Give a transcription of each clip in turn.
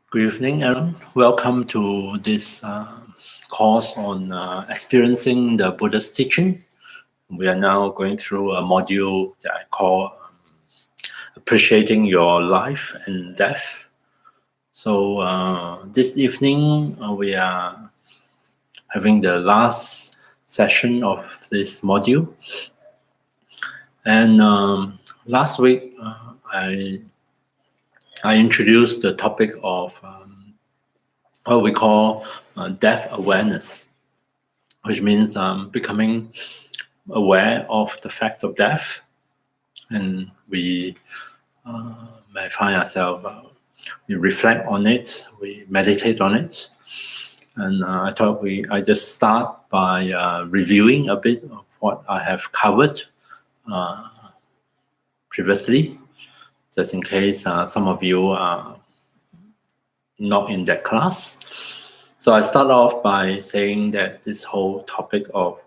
Good evening, everyone. Welcome to this course on experiencing the Buddhist teaching. We are now going through a module that I call Appreciating Your Life and Death. So this evening we are having the last session of this module. And last week I introduced the topic of what we call death awareness, which means becoming aware of the fact of death, and we may find ourselves, we reflect on it, we meditate on it. And I thought I just start by reviewing a bit of what I have covered previously, just in case some of you are not in that class. So I start off by saying that this whole topic of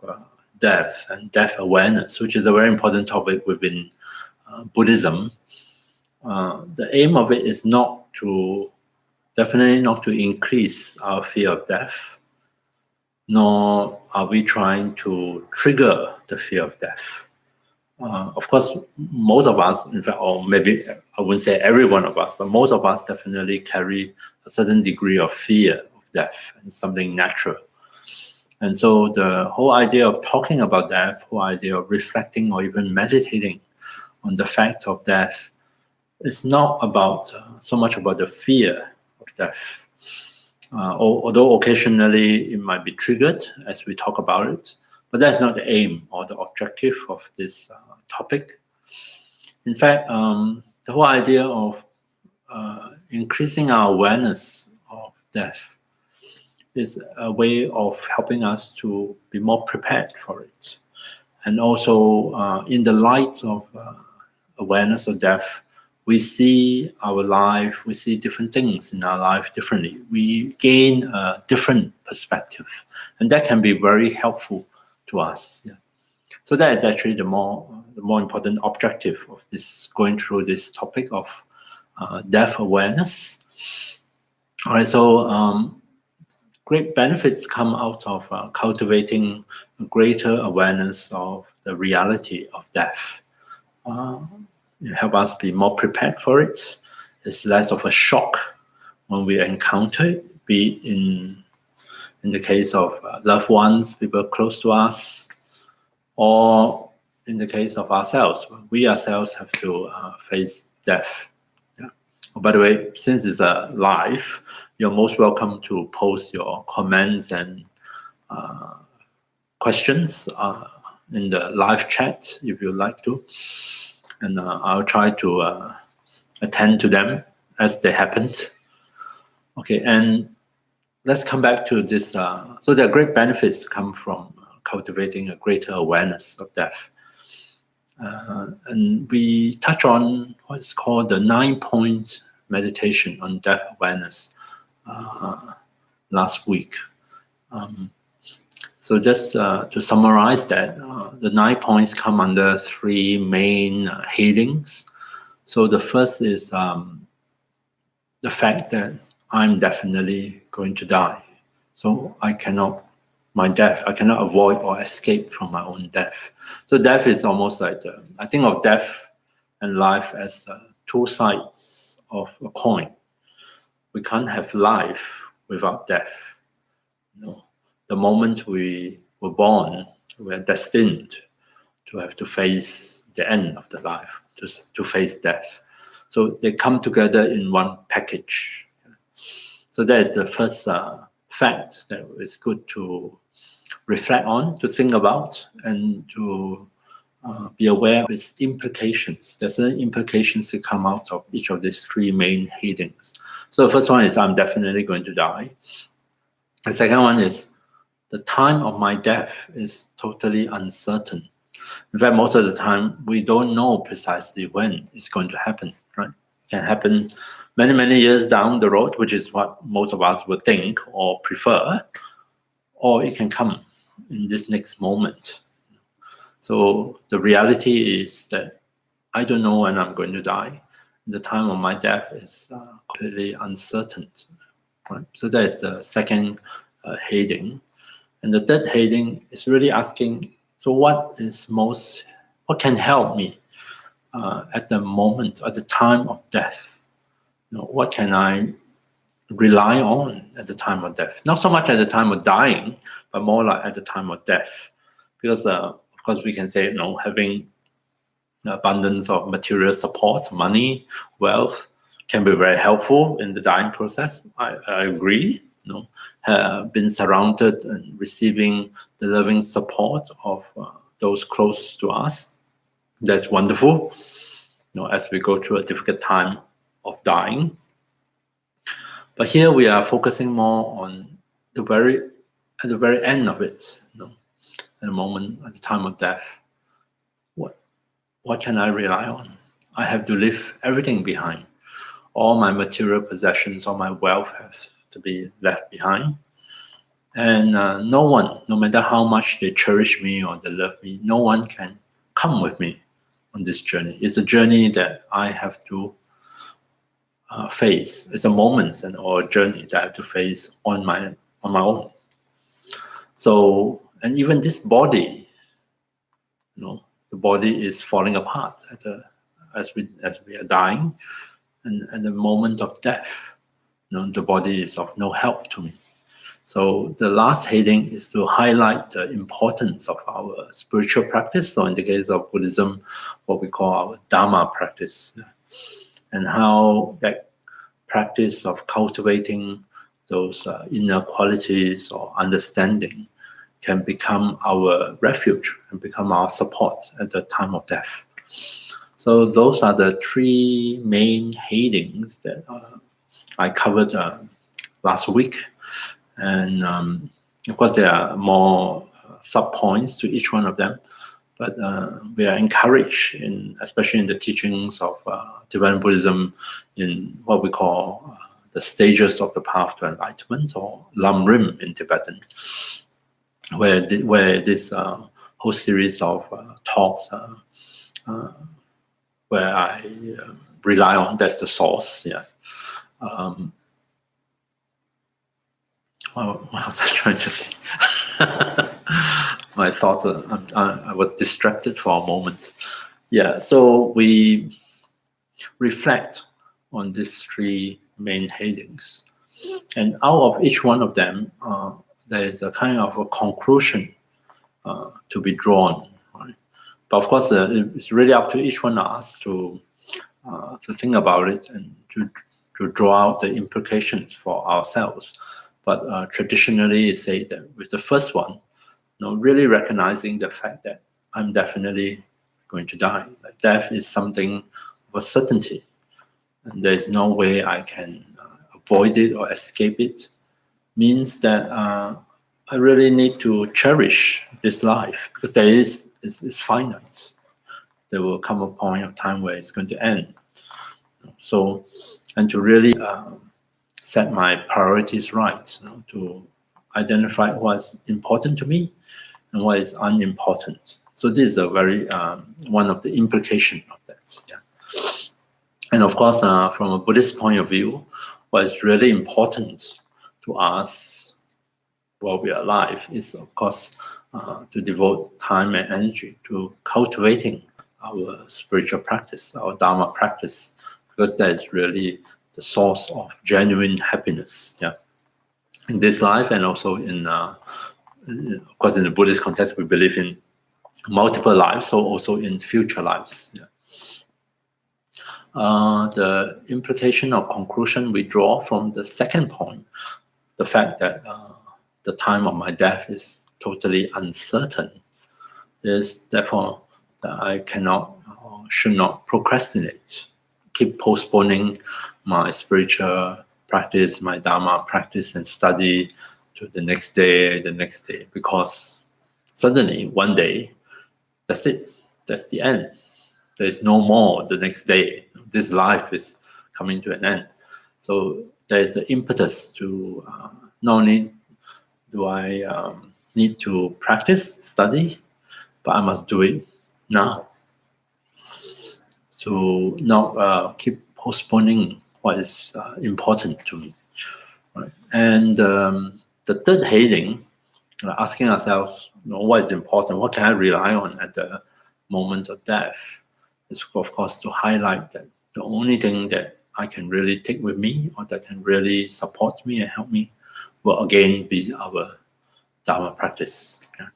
death and death awareness, which is a very important topic within Buddhism, the aim of it is definitely not to increase our fear of death, nor are we trying to trigger the fear of death. Of course, most of us, in fact, or maybe I wouldn't say every one of us, but most of us definitely carry a certain degree of fear of death, and it's something natural. And so the whole idea of talking about death, whole idea of reflecting or even meditating on the fact of death, is not about so much about the fear of death. Although occasionally it might be triggered as we talk about it, but that's not the aim or the objective of this topic. In fact, the whole idea of increasing our awareness of death is a way of helping us to be more prepared for it. And also, in the light of awareness of death, we see our life, we see different things in our life differently. We gain a different perspective, and that can be very helpful to us. Yeah. So that is actually the more important objective of this, going through this topic of death awareness. All right, so great benefits come out of cultivating a greater awareness of the reality of death. It helps us be more prepared for it. It's less of a shock when we encounter it, be it in the case of loved ones, people close to us, or in the case of ourselves, we ourselves have to face death. Yeah. Oh, by the way, since it's a live, you're most welcome to post your comments and questions in the live chat if you'd like to, and I'll try to attend to them as they happened. Okay, and let's come back to this. So there are great benefits come from cultivating a greater awareness of death. And we touch on what's called the 9-point meditation on death awareness last week. So just to summarize that, the 9 points come under 3 main headings. So the first is the fact that I'm definitely going to die. So I cannot avoid or escape from my own death. So death is almost like, I think of death and life as 2 sides of a coin. We can't have life without death. You know, the moment we were born, we are destined to have to face the end of the life, to face death. So they come together in one package. So that is the first fact that is good to reflect on, to think about, and to be aware of its implications. There's certain implications that come out of each of these 3 main headings. So the first one is I'm definitely going to die. The second one is the time of my death is totally uncertain. In fact, most of the time, we don't know precisely when it's going to happen, right? It can happen many, many years down the road, which is what most of us would think or prefer, or it can come in this next moment. So the reality is that I don't know when I'm going to die. the time of my death is completely uncertain. Right? So that is the second heading. And the third heading is really asking, so what can help me at the moment, at the time of death? What can I rely on at the time of death? Not so much at the time of dying, but more like at the time of death. Because, of course, we can say, having abundance of material support, money, wealth, can be very helpful in the dying process. I agree. Been surrounded and receiving the loving support of those close to us, that's wonderful. As we go through a difficult time of dying. But here we are focusing more on at the very end of it, at the moment, at the time of death. What can I rely on? I have to leave everything behind. All my material possessions, all my wealth have to be left behind. And no one, no matter how much they cherish me or they love me, no one can come with me on this journey. It's a journey that I have to face. It's a moment or a journey that I have to face on my own. So, and even this body, the body is falling apart as we are dying, and at the moment of death, the body is of no help to me. So the last heading is to highlight the importance of our spiritual practice. So in the case of Buddhism, what we call our Dharma practice, and how that practice of cultivating those inner qualities or understanding can become our refuge and become our support at the time of death. So those are the three main headings that I covered last week. And of course, there are more sub-points to each one of them. But we are encouraged, especially in the teachings of Tibetan Buddhism, in what we call the stages of the path to enlightenment, or Lam Rim in Tibetan, where this whole series of talks, where I rely on, that's the source. Yeah. What was I trying to say? My thoughts, I was distracted for a moment. Yeah, so we reflect on these three main headings. And out of each one of them, there is a kind of a conclusion to be drawn. Right? But of course, it's really up to each one of us to think about it and to draw out the implications for ourselves. But traditionally, it's said that with the first one, really recognizing the fact that I'm definitely going to die. Like death is something of a certainty, and there is no way I can avoid it or escape it. Means that I really need to cherish this life, because it's finite. There will come a point of time where it's going to end. So, and to really set my priorities right, to identify what's important to me and what is unimportant. So this is a very one of the implications of that. Yeah. And of course, from a Buddhist point of view, what is really important to us while we are alive is, of course, to devote time and energy to cultivating our spiritual practice, our Dharma practice, because that is really the source of genuine happiness. Yeah, in this life, and also of course, in the Buddhist context, we believe in multiple lives, so also in future lives. Yeah. The implication or conclusion we draw from the second point, the fact that the time of my death is totally uncertain, is therefore that I cannot or should not procrastinate, keep postponing my spiritual practice, my Dharma practice and study to the next day, because suddenly one day, that's it, that's the end. There is no more the next day. This life is coming to an end. So there is the impetus to not only do I need to practice, study, but I must do it now. To not keep postponing what is important to me. Right? And the third heading, asking ourselves, what is important? What can I rely on at the moment of death? Is of course to highlight that the only thing that I can really take with me, or that can really support me and help me, will again be our Dharma practice. Yeah.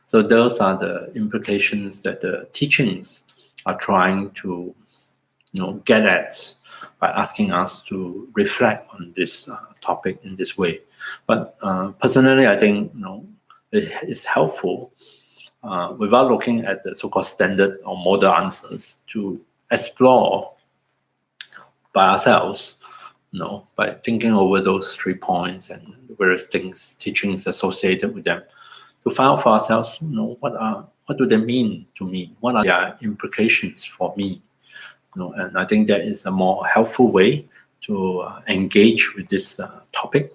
So those are the implications that the teachings are trying to get at by asking us to reflect on this topic in this way. But personally, I think it's helpful without looking at the so-called standard or model answers to explore by ourselves, by thinking over those 3 points and various things, teachings associated with them, to find out for ourselves, what do they mean to me? What are their implications for me? And I think that is a more helpful way to engage with this topic.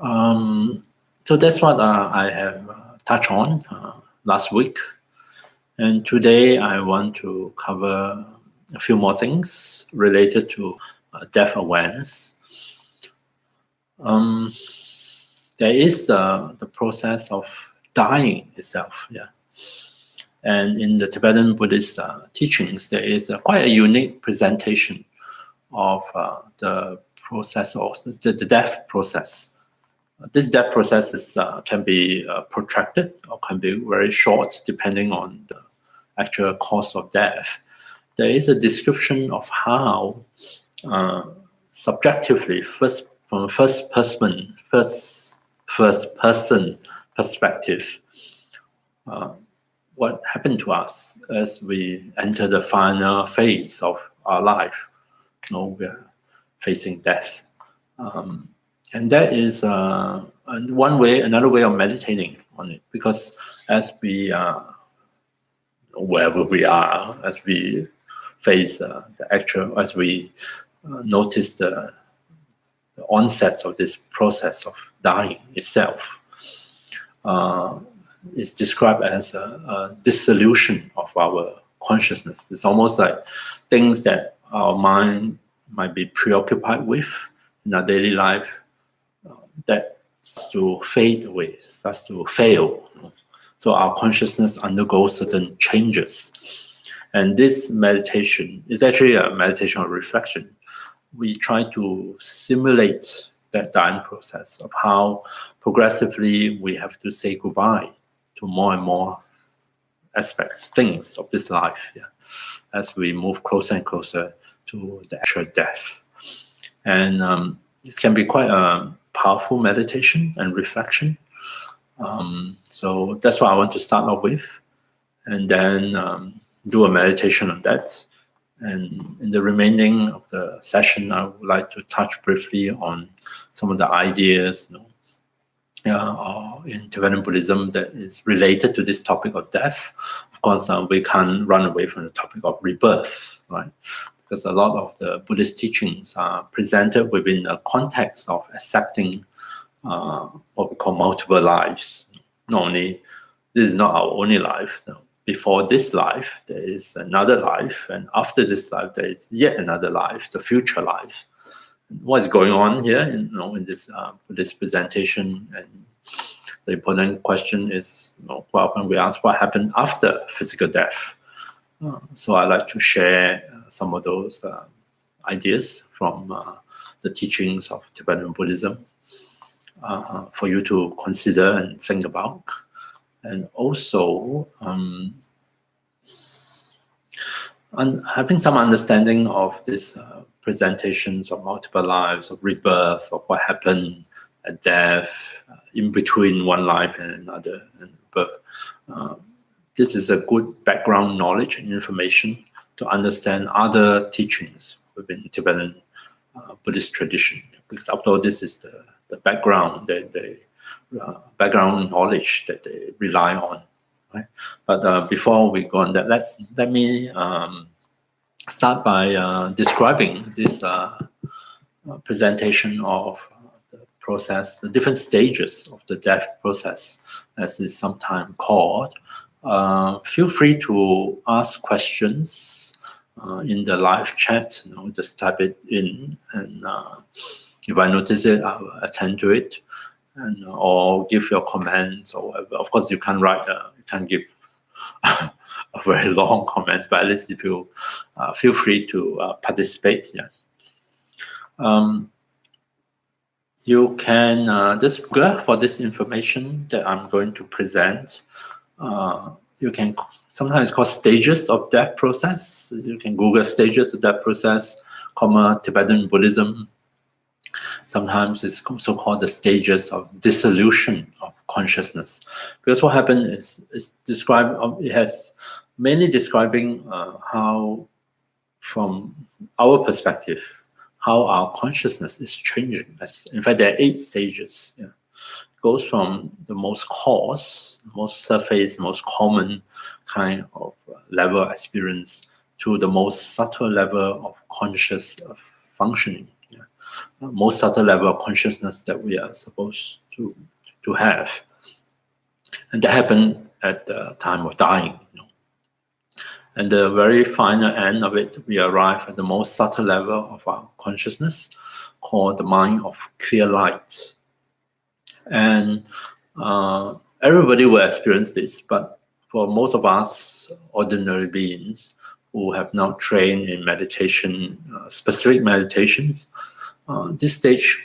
So that's what I have touched on last week. And today I want to cover a few more things related to death awareness. There is the process of dying itself. Yeah. And in the Tibetan Buddhist teachings, there is quite a unique presentation of the process of the death process. This death process can be protracted or can be very short, depending on the actual cause of death. There is a description of how subjectively, from a first person perspective, what happened to us as we enter the final phase of our life. We are facing death. And that is another way of meditating on it, because as we wherever we are, as we face as we notice the onset of this process of dying itself, is described as a dissolution of our consciousness. It's almost like things that our mind might be preoccupied with in our daily life that starts to fade away, starts to fail. So our consciousness undergoes certain changes. And this meditation is actually a meditation of reflection. We try to simulate that dying process of how progressively we have to say goodbye to more and more aspects, things of this life, as we move closer and closer to the actual death. And this can be quite a powerful meditation and reflection. So that's what I want to start off with, and then do a meditation on that. And in the remaining of the session, I would like to touch briefly on some of the ideas in Tibetan Buddhism that is related to this topic of death. Of course, we can't run away from the topic of rebirth, right? Because a lot of the Buddhist teachings are presented within the context of accepting what we call multiple lives. Not only, this is not our only life. Before this life, there is another life, and after this life, there is yet another life, the future life. What is going on here in this Buddhist presentation? And the important question is, quite often we ask what happened after physical death. So I like to share some of those ideas from the teachings of Tibetan Buddhism for you to consider and think about. And also having some understanding of these presentations of multiple lives, of rebirth, of what happened at death, in between one life and another, and birth. This is a good background knowledge and information to understand other teachings within Tibetan Buddhist tradition. Because after all, this is the background, the background knowledge that they rely on. Right? But before we go on that, let me start by describing this presentation of the process, the different stages of the death process, as is sometimes called. Feel free to ask questions in the live chat. Just type it in, and if I notice it, I will attend to it, and or give your comments or whatever. Of course, you can't write, you can't give a very long comment, but at least if you feel free to participate. Yeah. You can just Google for this information that I'm going to present. You can sometimes call stages of that process. You can Google stages of that process, Tibetan Buddhism. Sometimes it's also called the stages of dissolution of consciousness. Because what happened is described. It has mainly describing how, from our perspective, how our consciousness is changing. In fact, there are 8 stages. Yeah. It goes from the most coarse, most surface, most common kind of level of experience to the most subtle level of conscious functioning. Yeah. Most subtle level of consciousness that we are supposed to have. And that happened at the time of dying. And the very final end of it, we arrive at the most subtle level of our consciousness, called the mind of clear light. And everybody will experience this, but for most of us, ordinary beings who have not trained in meditation, specific meditations, this stage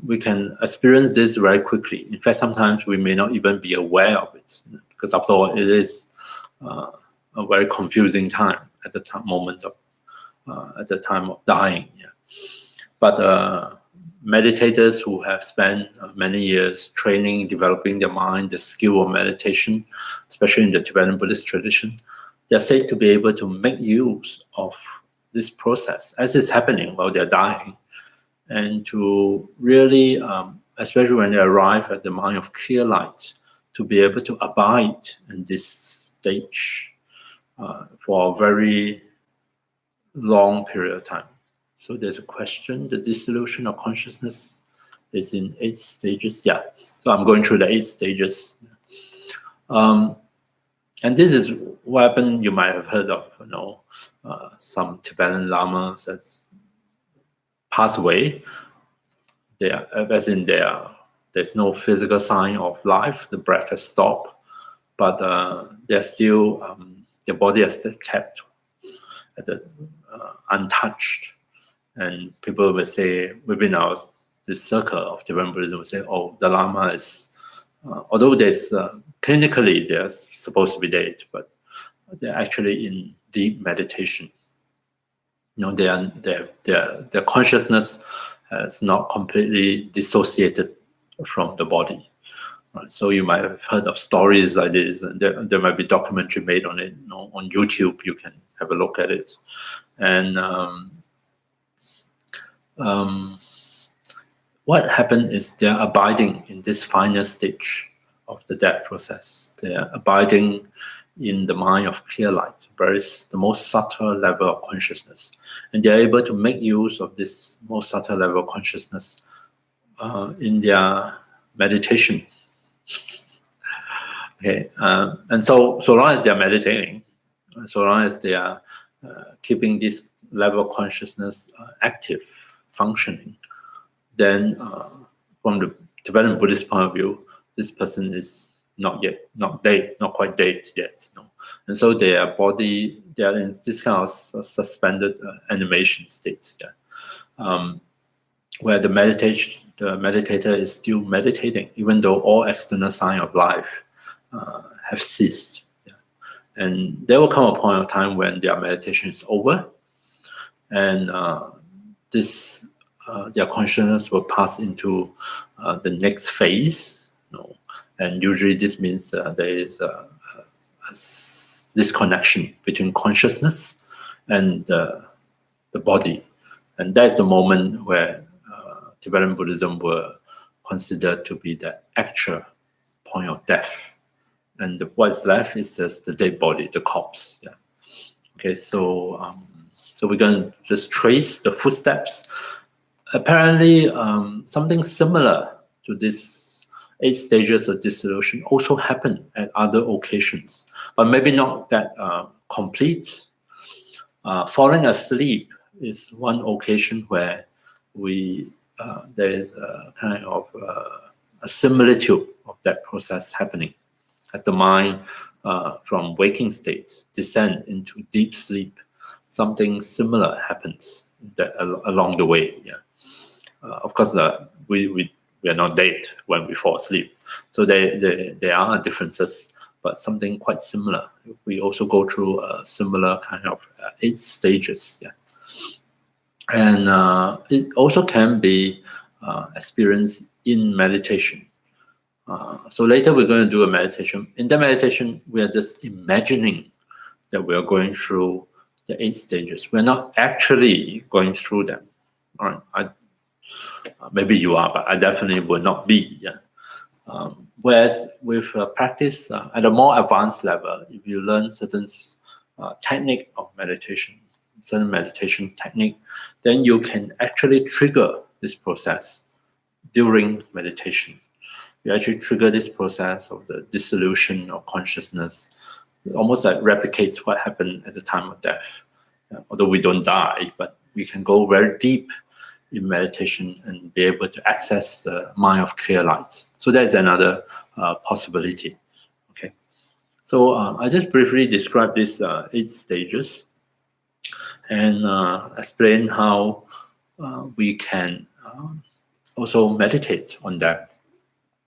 we can experience this very quickly. In fact, sometimes we may not even be aware of it, because after all, it is a very confusing time at the moment of at the time of dying. Yeah. But meditators who have spent many years training, developing their mind, the skill of meditation, especially in the Tibetan Buddhist tradition, they're said to be able to make use of this process as it's happening while they're dying, and to really, especially when they arrive at the mind of clear light, to be able to abide in this stage for a very long period of time. So there's a question: the dissolution of consciousness is in 8 stages. Yeah. So I'm going through the 8 stages. And this is what happened. You might have heard of, some Tibetan lamas that's passed away. There's no physical sign of life. The breath has stopped, but they're still, their body is still kept at the untouched. And people will say, within this circle of Tibetan Buddhism, will say, oh, the Lama is, although there's clinically they're supposed to be dead, but they're actually in deep meditation. Their consciousness has not completely dissociated from the body. Right? So you might have heard of stories like this, and there might be documentary made on it. On YouTube, you can have a look at it. And what happened is they're abiding in this final stage of the death process. They're abiding in the mind of clear light, the most subtle level of consciousness. And they're able to make use of this most subtle level of consciousness in their meditation. Okay, and so long as they're meditating, so long as they are keeping this level of consciousness active, functioning, then from the Tibetan Buddhist point of view, this person is not quite dead yet. And so their body, they are in this kind of suspended animation state, where the meditator is still meditating, even though all external signs of life have ceased. And there will come a point of time when their meditation is over, and their consciousness will pass into the next phase. And usually this means there is a disconnection between consciousness and the body. And that's the moment where Tibetan Buddhism will consider to be the actual point of death. And what's left is just the dead body, the corpse. Yeah. Okay, so we're going to just trace the footsteps. Apparently, something similar to this 8 stages of dissolution also happened at other occasions, but maybe not that complete. Falling asleep is one occasion where there is a kind of a similitude of that process happening as the mind from waking states descend into deep sleep. Something similar happens along the way. Yeah. Of course, we are not dead when we fall asleep, so there are differences, but something quite similar. We also go through a similar kind of 8 stages. Yeah. And it also can be experienced in meditation. So later we're going to do a meditation. In the meditation, we are just imagining that we are going through the 8 stages. We're not actually going through them. All right. Maybe you are, but I definitely will not be. Yeah. Whereas with practice at a more advanced level, if you learn certain technique of meditation, certain meditation technique, then you can actually trigger this process during meditation. You actually trigger this process of the dissolution of consciousness, almost like replicates what happened at the time of death. Although we don't die, but we can go very deep in meditation and be able to access the mind of clear light. So that's another possibility. Okay. So I just briefly describe these 8 stages and explain how we can also meditate on that.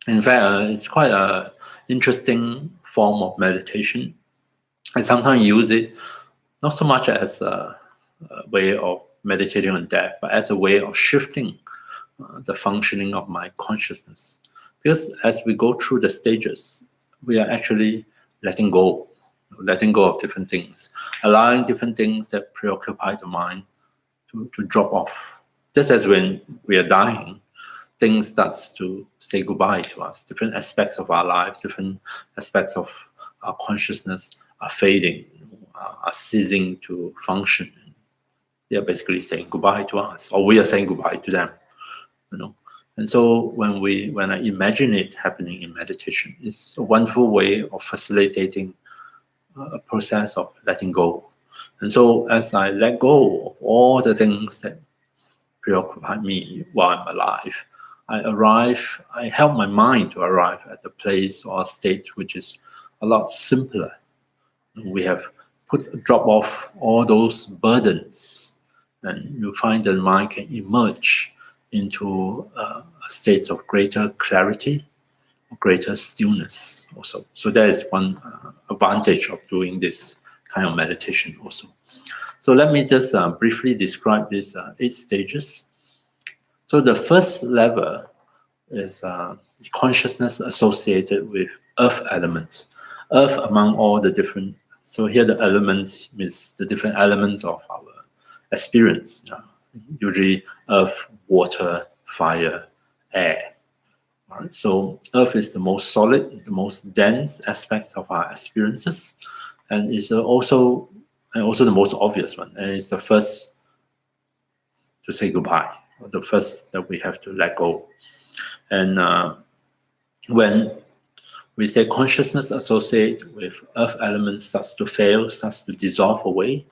In fact, it's quite an interesting form of meditation. I sometimes use it not so much as a way of meditating on death, but as a way of shifting the functioning of my consciousness. Because as we go through the stages, we are actually letting go of different things, allowing different things that preoccupy the mind to drop off. Just as when we are dying, things starts to say goodbye to us. Different aspects of our life, different aspects of our consciousness are fading, are ceasing to function. They are basically saying goodbye to us, or we are saying goodbye to them. And so when I imagine it happening in meditation, it's a wonderful way of facilitating a process of letting go. And so as I let go of all the things that preoccupy me while I'm alive, I help my mind to arrive at a place or a state which is a lot simpler. We have drop off all those burdens, and you find that the mind can emerge into a state of greater clarity, greater stillness also. So that is one advantage of doing this kind of meditation also. So let me just briefly describe these 8 stages. So the first level is consciousness associated with earth elements. Earth among all the different, so here the elements means the different elements of our experience. Usually earth, water, fire, air. Right? So earth is the most solid, the most dense aspect of our experiences, and is also the most obvious one, and it's the first to say goodbye, or the first that we have to let go. And when we say consciousness associated with earth elements starts to fail, starts to dissolve away,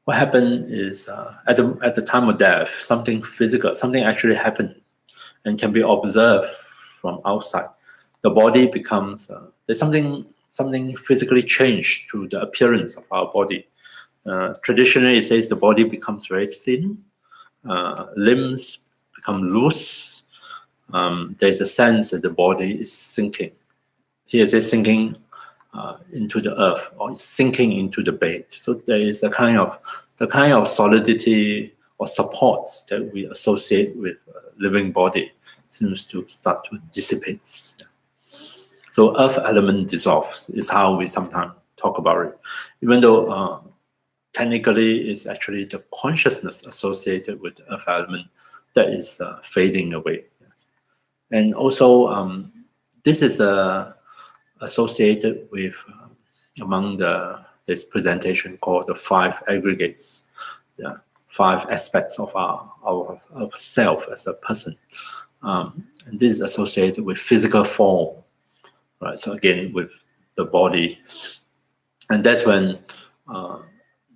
what happened is at the time of death, something physical, something actually happened and can be observed from outside. The body becomes there's something physically changed to the appearance of our body. Traditionally, it says the body becomes very thin, limbs become loose. There's a sense that the body is sinking. Here it says sinking into the earth, or sinking into the bed. So there is the kind of solidity or support that we associate with a living body seems to start to dissipate. So earth element dissolves is how we sometimes talk about it, even though technically it's actually the consciousness associated with the earth element that is fading away. And also this is associated with among this presentation called the 5 aggregates, 5 aspects of our self as a person. And this is associated with physical form, right? So again, with the body, and that's when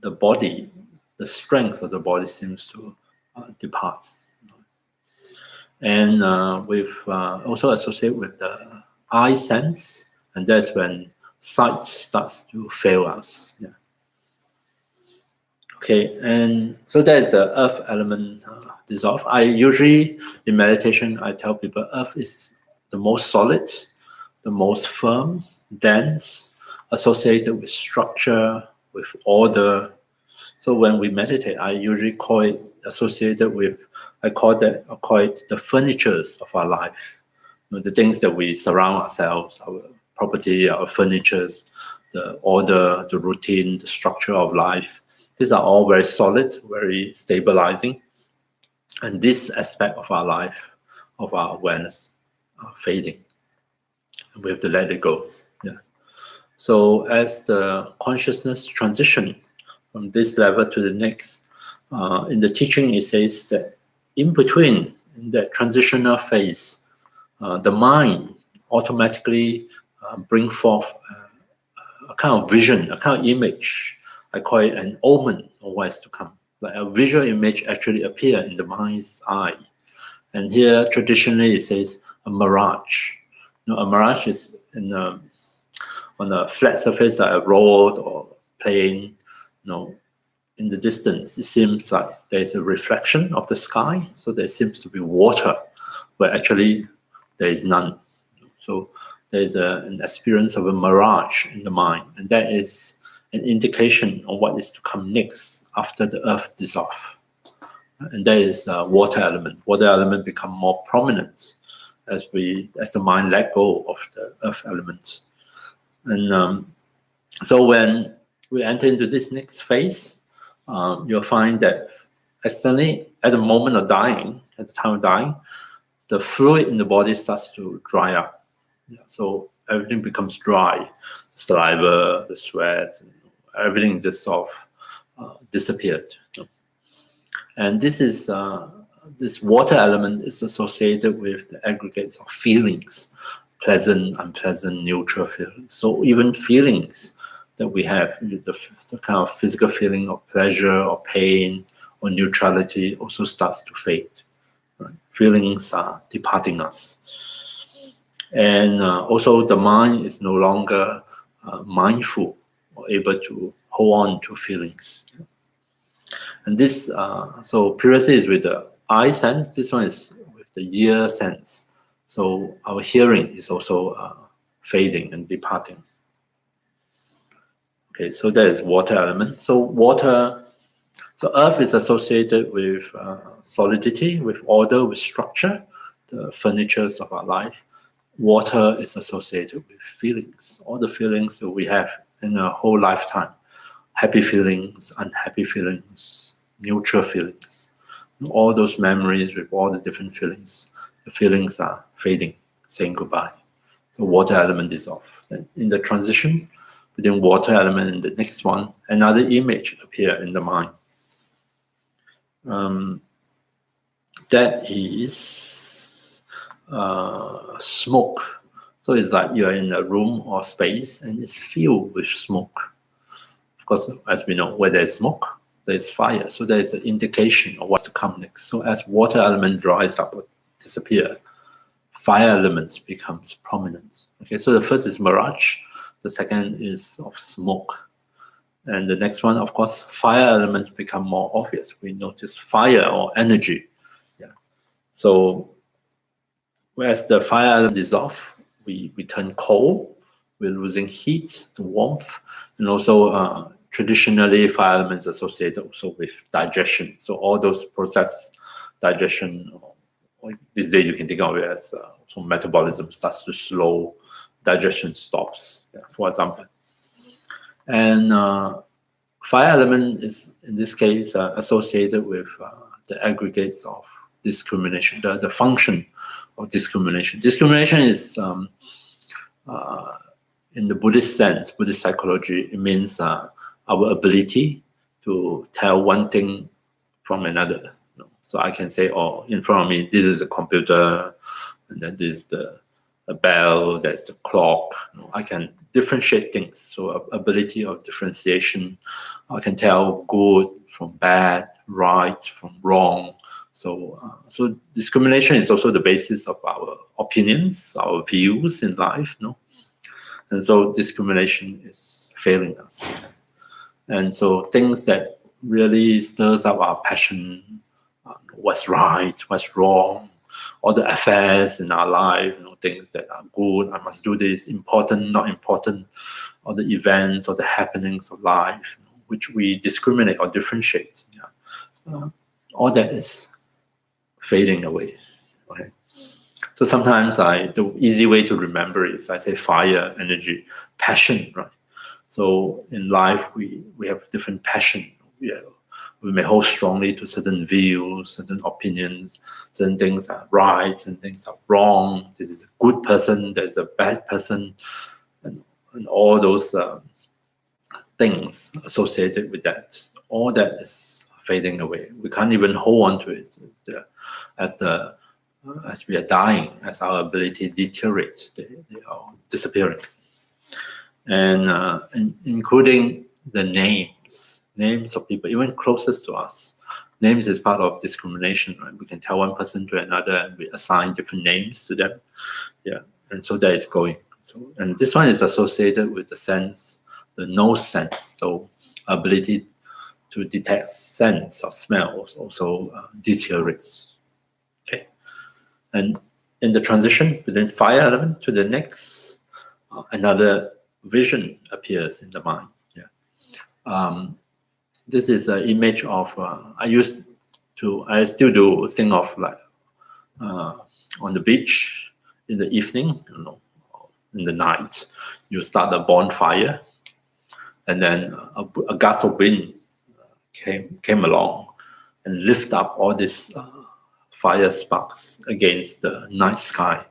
the body, the strength of the body seems to depart. And we've also associated with the eye sense, and that's when sight starts to fail us. Yeah. Okay, and so there's the earth element dissolve. I usually, in meditation, I tell people earth is the most solid, the most firm, dense, associated with structure, with order. So when we meditate, I usually call it associated with, I call it the furnitures of our life. The things that we surround ourselves, our property, our furnitures, the order, the routine, the structure of life. These are all very solid, very stabilizing. And this aspect of our life, of our awareness, are fading. And we have to let it go. Yeah. So as the consciousness transition from this level to the next, in the teaching it says that in between, in that transitional phase, the mind automatically bring forth a kind of vision, a kind of image. I call it an omen of what is to come. Like a visual image actually appear in the mind's eye. And here traditionally it says a mirage. A mirage is on a flat surface like a road or plane. In the distance, it seems like there's a reflection of the sky. So there seems to be water, but actually there is none. So there's an experience of a mirage in the mind, and that is an indication of what is to come next after the earth dissolves. And that is water element. Water element become more prominent as the mind let go of the earth element. And so when we enter into this next phase, you'll find that externally, at the moment of dying, at the time of dying, the fluid in the body starts to dry up. Yeah, so everything becomes dry. The saliva, the sweat, everything just sort of disappeared. And this water element is associated with the aggregates of feelings, pleasant, unpleasant, neutral feelings. So even feelings that we have, the kind of physical feeling of pleasure or pain or neutrality also starts to fade. Right? Feelings are departing us. And also the mind is no longer mindful or able to hold on to feelings. And this, so previously is with the eye sense, this one is with the ear sense. So our hearing is also fading and departing. Okay, so that is water element. So earth is associated with solidity, with order, with structure, the furnitures of our life. Water is associated with feelings, all the feelings that we have in a whole lifetime. Happy feelings, unhappy feelings, neutral feelings. All those memories with all the different feelings. The feelings are fading, saying goodbye. So water element is off. And in the transition between water element and the next one, another image appear in the mind. That is smoke. So it's like you're in a room or space and it's filled with smoke. Of course, as we know, where there's smoke, there's fire. So there's an indication of what's to come next. So as water element dries up or disappear, fire elements becomes prominent. Okay, so the first is mirage. The second is of smoke. And the next one, of course, fire elements become more obvious. We notice fire or energy. Yeah. So whereas the fire element dissolves, we turn cold. We're losing heat, the warmth, and also traditionally fire elements associated also with digestion. So all those processes, digestion, these days you can think of it as so metabolism starts to slow, digestion stops, for example. And fire element is, in this case, associated with the aggregates of discrimination, the function of discrimination. Discrimination is, in the Buddhist sense, Buddhist psychology, it means our ability to tell one thing from another. So I can say, oh, in front of me, this is a computer, and then this is the bell, there's the clock. I can differentiate things. So ability of differentiation, I can tell good from bad, right from wrong. So discrimination is also the basis of our opinions, our views in life, no? And so discrimination is failing us. And so things that really stirs up our passion, what's right, what's wrong, all the affairs in our life, things that are good, I must do this, important, not important, or the events or the happenings of life, which we discriminate or differentiate. All that is fading away. Okay? So sometimes the easy way to remember is I say fire, energy, passion, right? So in life, we have different passion. We may hold strongly to certain views, certain opinions, certain things are right, certain things are wrong. This is a good person, there's a bad person, and all those things associated with that. All that is fading away. We can't even hold on to it as we are dying, as our ability deteriorates, they are disappearing. And including the names of people, even closest to us. Names is part of discrimination, right? We can tell one person to another and we assign different names to them. Yeah, and so that is going. So, and this one is associated with the sense, the nose sense. So ability to detect scents or smells also deteriorates. Okay, and in the transition between fire element to the next, another vision appears in the mind. Yeah. This is an image of I still do think of like on the beach in the evening, in the night, you start a bonfire, and then a gust of wind came along and lift up all these fire sparks against the night sky.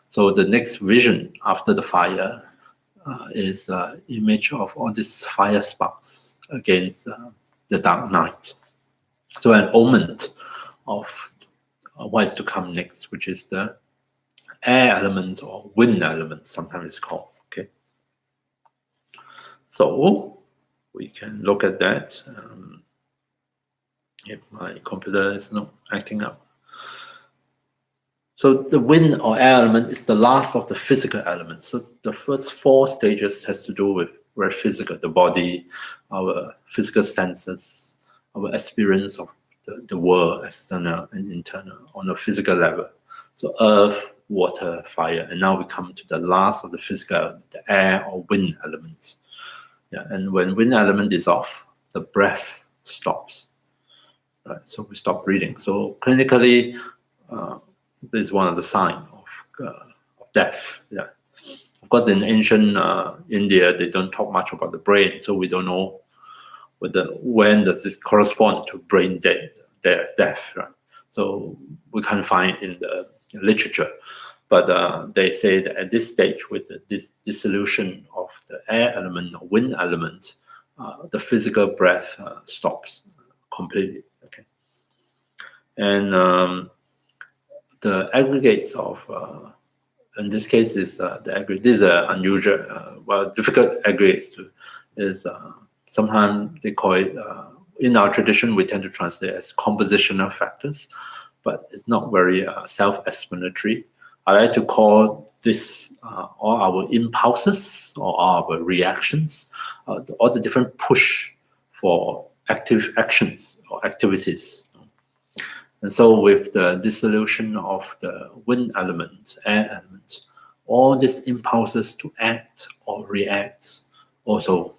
So the next vision after the fire is an image of all these fire sparks against the dark night. So an omen of what is to come next, which is the air element or wind element, sometimes it's called. Okay. So we can look at that. If my computer is not acting up. So the wind or air element is the last of the physical elements. So the first 4 stages has to do with very physical, the body, our physical senses, our experience of the world, external and internal, on a physical level. So earth, water, fire, and now we come to the last of the physical element, the air or wind element. Yeah, and when wind element is off, the breath stops. Right, so we stop breathing. So clinically, this is one of the signs of death. Yeah, of course, in ancient India, they don't talk much about the brain, so we don't know when does this correspond to brain death. Right? So we can't find in the literature, but they say that at this stage, with this dissolution of the air element or wind element, the physical breath stops completely. Okay, and the aggregates of in this case is the aggregate. These are unusual, difficult aggregates is sometimes they call it in our tradition we tend to translate as compositional factors, but it's not very self-explanatory. I like to call this all our impulses or our reactions, all the different push for active actions or activities. And so with the dissolution of the wind element, air element, all these impulses to act or react also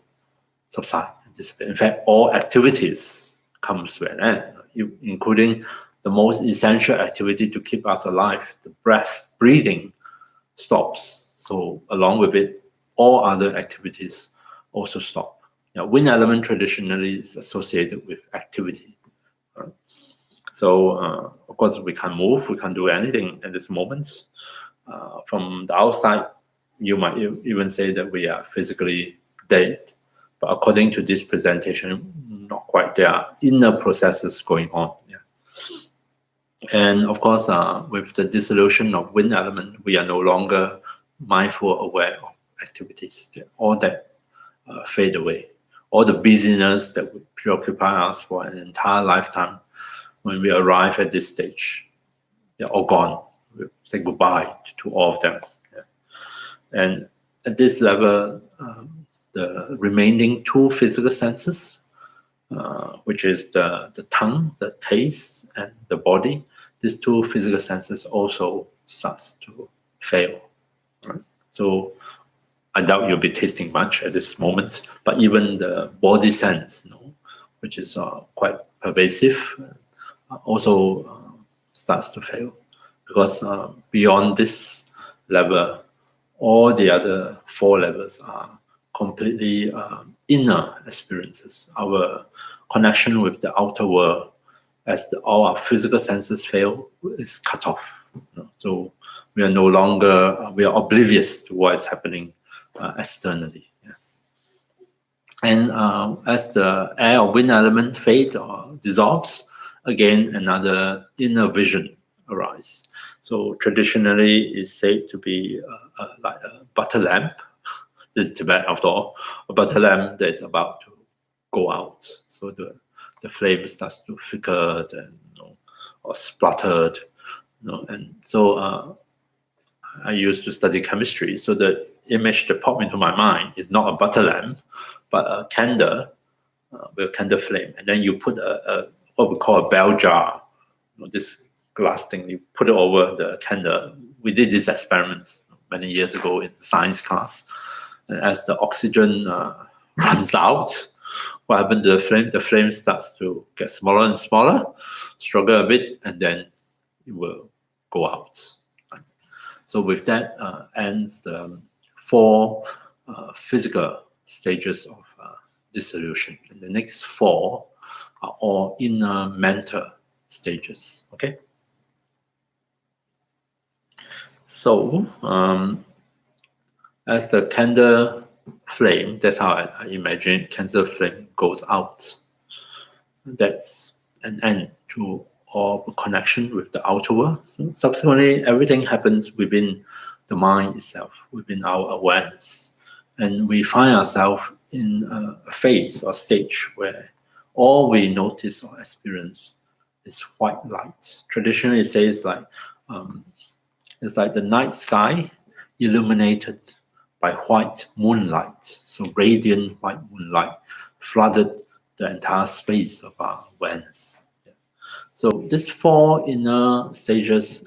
subside and dissipate. In fact, all activities comes to an end, including the most essential activity to keep us alive, the breath, breathing stops. So along with it, all other activities also stop. Now, wind element traditionally is associated with activity. Right? So, of course, we can't move, we can't do anything at this moment. From the outside, you might even say that we are physically dead. But according to this presentation, not quite. There are inner processes going on. Yeah. And of course, with the dissolution of wind element, we are no longer mindful, aware of activities, all that fade away. All the busyness that would preoccupy us for an entire lifetime, when we arrive at this stage, they're all gone. We say goodbye to all of them. Yeah. And at this level, the remaining two physical senses, which is the tongue, the taste, and the body, these two physical senses also starts to fail. Right? So I doubt you'll be tasting much at this moment, but even the body sense, which is quite pervasive, also starts to fail, because beyond this level, all the other four levels are completely inner experiences. Our connection with the outer world, as all our physical senses fail, is cut off. So we are no longer, we are oblivious to what is happening externally. Yeah. And as the air or wind element fades or dissolves, again another inner vision arises. So traditionally, it's said to be like a butter lamp. This is Tibet, after all, a butter lamp that is about to go out. So the flame starts to flicker and or spluttered. And so I used to study chemistry. So the image that popped into my mind is not a butter lamp, but a candle with a candle flame. And then you put a what we call a bell jar, this glass thing, you put it over the candle. We did these experiments many years ago in science class. And as the oxygen runs out, what happens to the flame? The flame starts to get smaller and smaller, struggle a bit, and then it will go out. So with that ends the four physical stages of dissolution. And the next four are all inner mental stages. Okay. So as the candle flame, that's how I imagine candle flame goes out. That's an end to all connection with the outer world. So subsequently, everything happens within the mind itself, within our awareness. And we find ourselves in a phase or stage where all we notice or experience is white light. Traditionally, it says like it's like the night sky illuminated by white moonlight. So radiant white moonlight flooded the entire space of our awareness. Yeah. So these four inner stages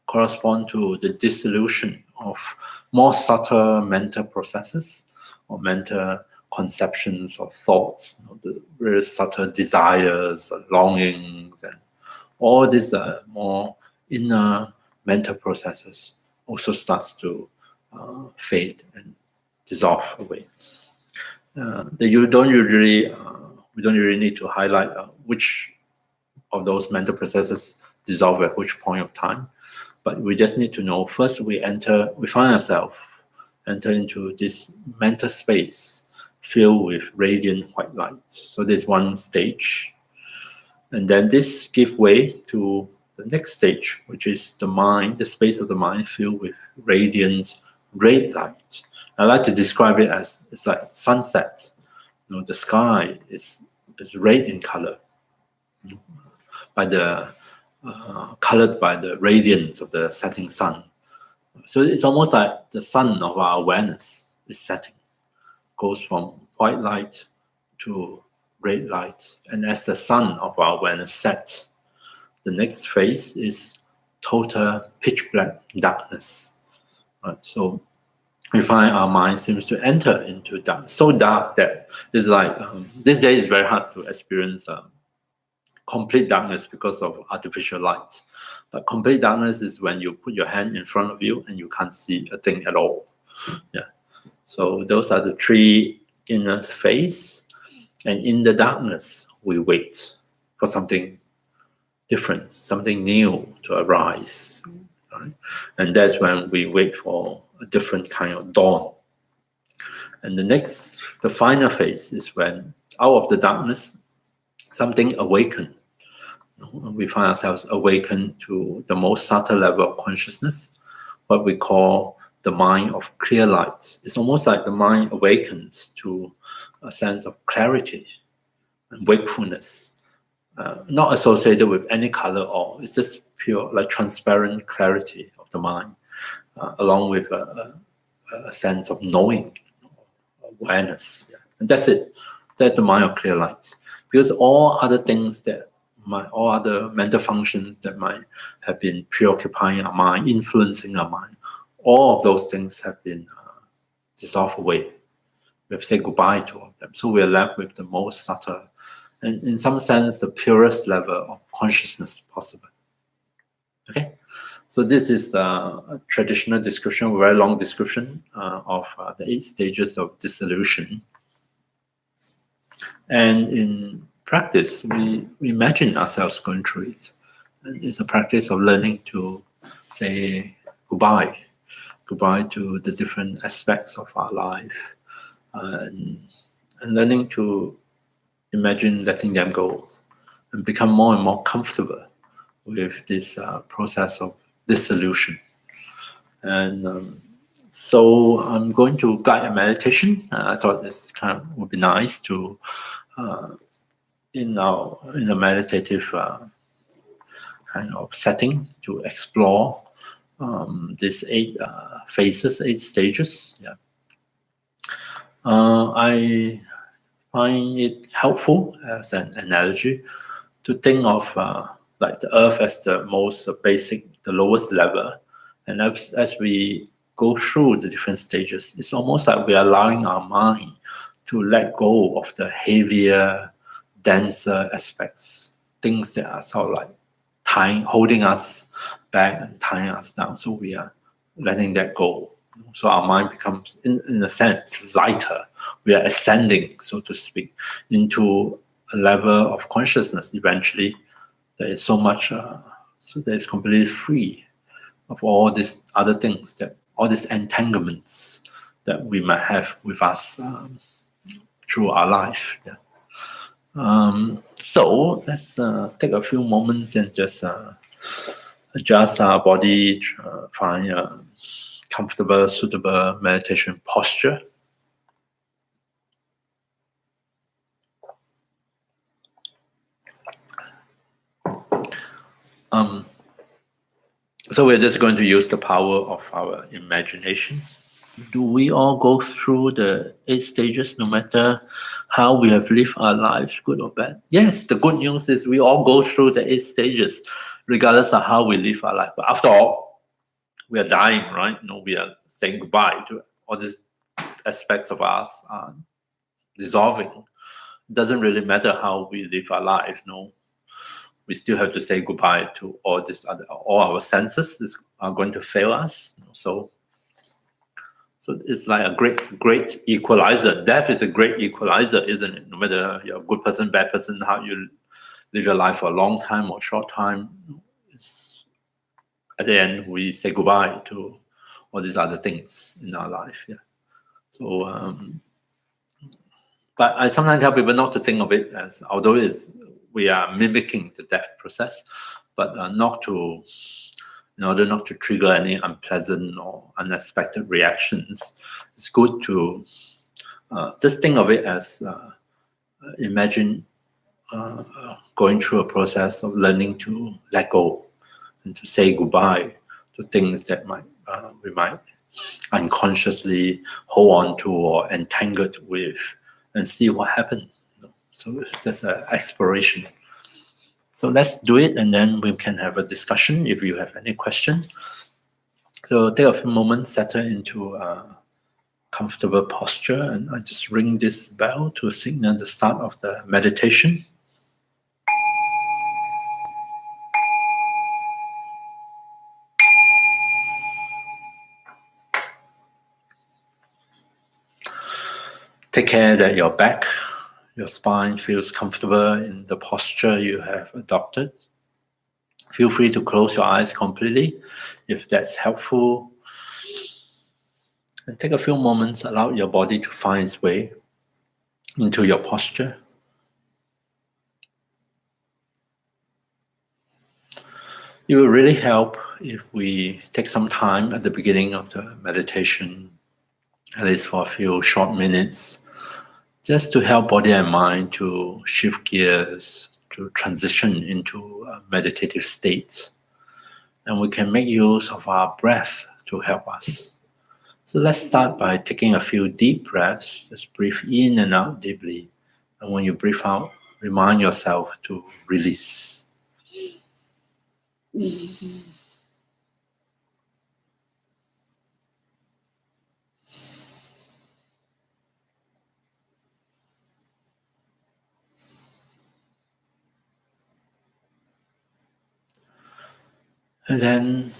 correspond to the dissolution of more subtle mental processes or mental conceptions or thoughts, the very subtle desires, longings, and all these more inner mental processes also starts to fade and dissolve away. We don't usually need to highlight which of those mental processes dissolve at which point of time, but we just need to know first we find ourselves enter into this mental space filled with radiant white light. So there's one stage, and then this gives way to the next stage, which is the mind, the space of the mind filled with radiant red light. I like to describe it as it's like sunset. The sky is red in color, by the colored by the radiance of the setting sun. So it's almost like the sun of our awareness is setting, goes from white light to red light, and as the sun of our awareness sets, the next phase is total pitch black darkness. Right? So we find our mind seems to enter into dark, so dark that it's like these days it's very hard to experience complete darkness because of artificial light. But complete darkness is when you put your hand in front of you and you can't see a thing at all. Yeah. So those are the three inner phases, and in the darkness we wait for something different, something new to arise. Right? And that's when we wait for a different kind of dawn. And the final phase is when out of the darkness, something awakens. We find ourselves awakened to the most subtle level of consciousness, what we call the mind of clear light. It's almost like the mind awakens to a sense of clarity and wakefulness, not associated with any color or it's just pure, like transparent clarity of the mind, along with a sense of knowing, awareness. Yeah. And that's it. That's the mind of clear light. Because all other things all other mental functions that might have been preoccupying our mind, influencing our mind, all of those things have been dissolved away. We have said goodbye to all of them. So we are left with the most subtle and, in some sense, the purest level of consciousness possible. Okay? So this is a traditional description, a very long description of the 8 stages of dissolution. And in practice, we imagine ourselves going through it. And it's a practice of learning to say goodbye to the different aspects of our life, and learning to imagine letting them go and become more and more comfortable with this process of dissolution. And so I'm going to guide a meditation. I thought this kind of would be nice to, in a meditative kind of setting, to explore these 8 phases, 8 stages. Yeah. I find it helpful as an analogy to think of like the earth as the most basic, the lowest level. And as we go through the different stages, it's almost like we're allowing our mind to let go of the heavier, denser aspects, things that are sort of like holding us back and tying us down. So we are letting that go. So our mind becomes, in a sense, lighter. We are ascending, so to speak, into a level of consciousness eventually that is so much, so that is completely free of all these other things, all these entanglements that we might have with us through our life. Yeah. So let's take a few moments and just adjust our body, find a comfortable, suitable meditation posture. So we're just going to use the power of our imagination. Do we all go through the 8 stages, no matter how we have lived our lives, good or bad? Yes, the good news is we all go through the 8 stages, regardless of how we live our life. But after all, we are dying, right? We are saying goodbye to all these aspects of us are dissolving. It doesn't really matter how we live our life, we still have to say goodbye to all our senses are going to fail us. So it's like a great equalizer. Death is a great equalizer, isn't it? No matter you're a good person, bad person, how you live your life for a long time or short time, at the end we say goodbye to all these other things in our life. Yeah. So, but I sometimes tell people not to think of it as, although we are mimicking the death process, but not to, in order not to trigger any unpleasant or unexpected reactions. It's good to just think of it as imagine going through a process of learning to let go and to say goodbye to things that we might unconsciously hold on to or entangled with, and see what happens. So it's just an exploration. So let's do it, and then we can have a discussion if you have any question. So take a few moments, settle into a comfortable posture, and I just ring this bell to signal the start of the meditation. Take care that your back, your spine feels comfortable in the posture you have adopted. Feel free to close your eyes completely if that's helpful. And take a few moments, allow your body to find its way into your posture. It will really help if we take some time at the beginning of the meditation, at least for a few short minutes, just to help body and mind to shift gears, to transition into a meditative state. And we can make use of our breath to help us. So let's start by taking a few deep breaths. Just breathe in and out deeply. And when you breathe out, remind yourself to release. And then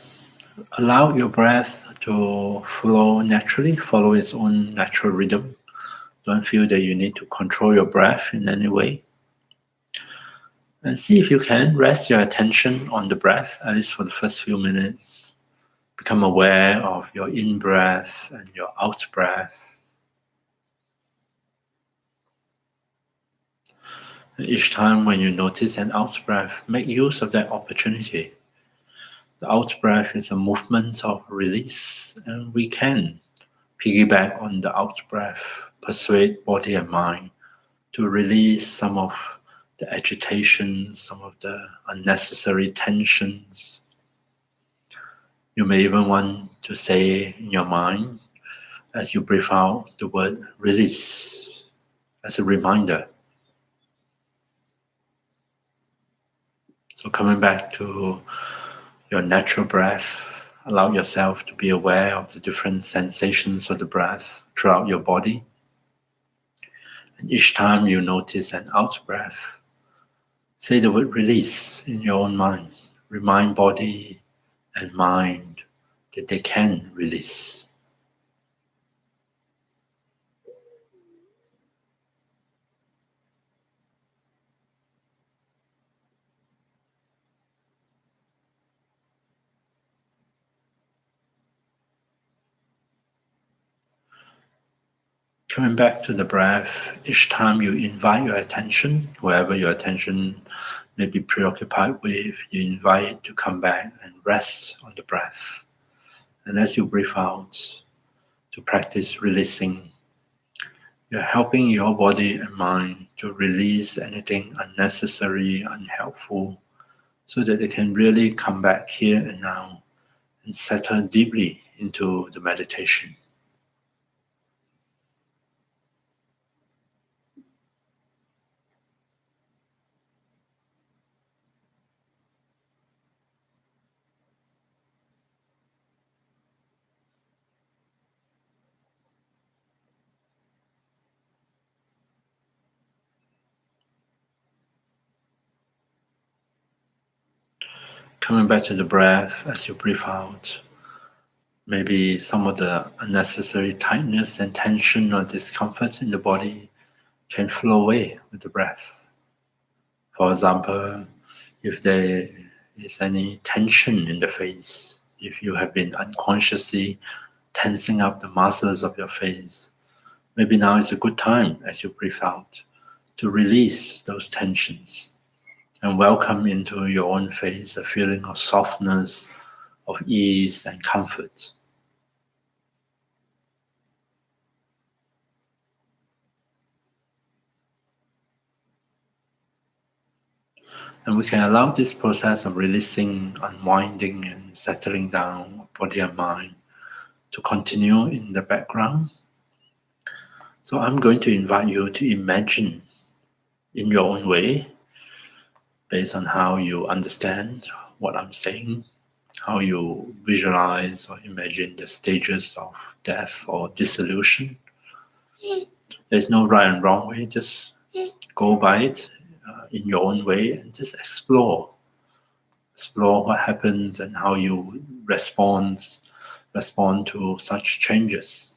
allow your breath to flow naturally, follow its own natural rhythm. Don't feel that you need to control your breath in any way. And see if you can rest your attention on the breath, at least for the first few minutes. Become aware of your in breath and your out breath. And each time when you notice an out breath, make use of that opportunity. The out breath is a movement of release, and we can piggyback on the out breath, persuade body and mind to release some of the agitation, some of the unnecessary tensions. You may even want to say in your mind, as you breathe out, the word release as a reminder. So coming back to your natural breath, allow yourself to be aware of the different sensations of the breath throughout your body. And each time you notice an out breath, say the word release in your own mind. Remind body and mind that they can release. Coming back to the breath, each time you invite your attention, wherever your attention may be preoccupied with, you invite it to come back and rest on the breath. And as you breathe out, to practice releasing, you're helping your body and mind to release anything unnecessary, unhelpful, so that they can really come back here and now and settle deeply into the meditation. Coming back to the breath as you breathe out, maybe some of the unnecessary tightness and tension or discomfort in the body can flow away with the breath. For example, if there is any tension in the face, if you have been unconsciously tensing up the muscles of your face, maybe now is a good time as you breathe out to release those tensions and welcome into your own face a feeling of softness, of ease and comfort. And we can allow this process of releasing, unwinding, and settling down of body and mind to continue in the background. So I'm going to invite you to imagine in your own way, based on how you understand what I'm saying, how you visualize or imagine the stages of death or dissolution. There's no right and wrong way, just go by it in your own way and just explore what happens and how you respond to such changes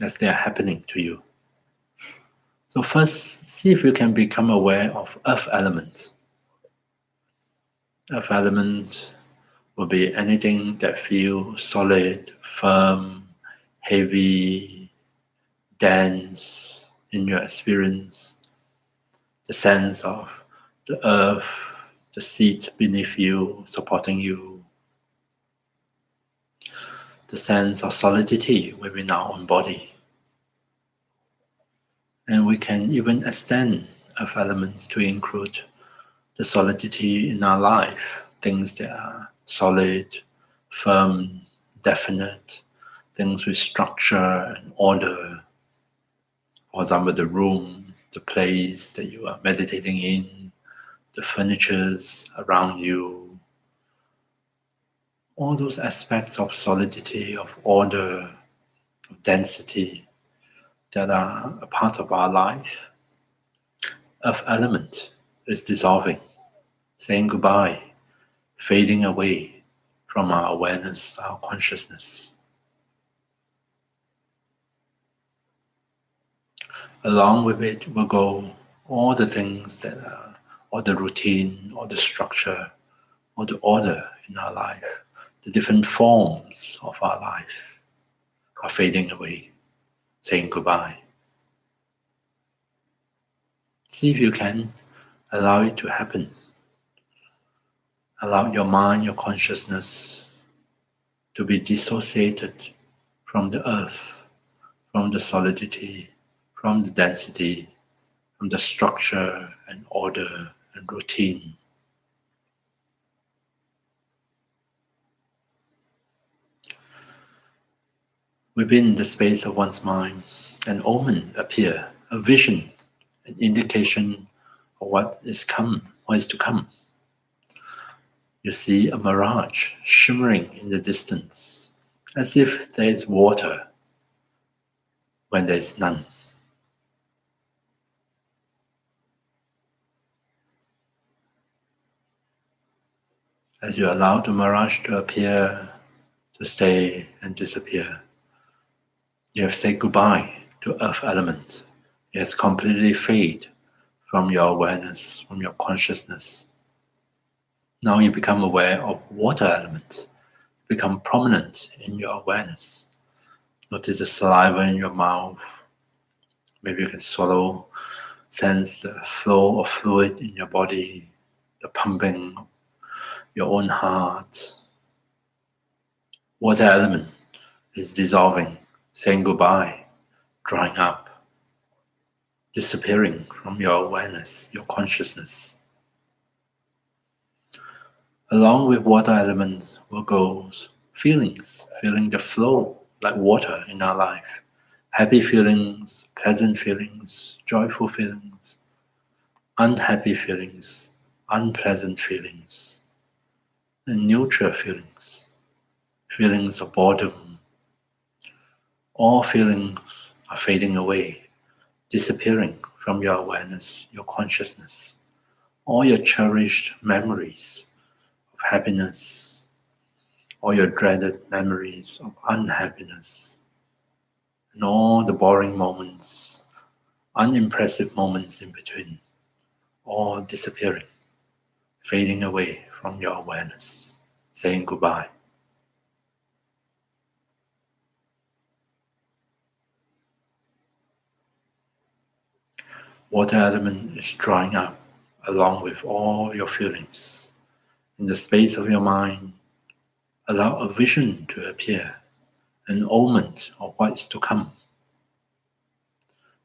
as they are happening to you. So first, see if you can become aware of earth element. Earth element will be anything that feels solid, firm, heavy, dense in your experience. The sense of the earth, the seat beneath you, supporting you, the sense of solidity within our own body. And we can even extend earth elements to include the solidity in our life, things that are solid, firm, definite, things with structure and order. For example, the room, the place that you are meditating in, the furnitures around you, all those aspects of solidity, of order, of density that are a part of our life. Earth element is dissolving, saying goodbye, fading away from our awareness, our consciousness. Along with it will go all the things that are, all the routine, all the structure, all the order in our life, the different forms of our life are fading away, saying goodbye. See if you can allow it to happen. Allow your mind, your consciousness to be dissociated from the earth, from the solidity, from the density, from the structure and order and routine. Within the space of one's mind, an omen appears, a vision, an indication of what is to come. You see a mirage shimmering in the distance, as if there is water when there is none. As you allow the mirage to appear, to stay and disappear, you have said goodbye to earth element. It has completely faded from your awareness, from your consciousness. Now you become aware of water element, become prominent in your awareness. Notice the saliva in your mouth. Maybe you can swallow, sense the flow of fluid in your body, the pumping of your own heart. Water element is dissolving, saying goodbye, drying up, disappearing from your awareness, your consciousness. Along with water elements will go feelings, feeling the flow like water in our life. Happy feelings, pleasant feelings, joyful feelings, unhappy feelings, unpleasant feelings, and neutral feelings, feelings of boredom. All feelings are fading away, disappearing from your awareness, your consciousness. All your cherished memories of happiness, all your dreaded memories of unhappiness, and all the boring moments, unimpressive moments in between, all disappearing, fading away from your awareness, saying goodbye. Water element is drying up along with all your feelings. In the space of your mind, allow a vision to appear, an omen of what is to come.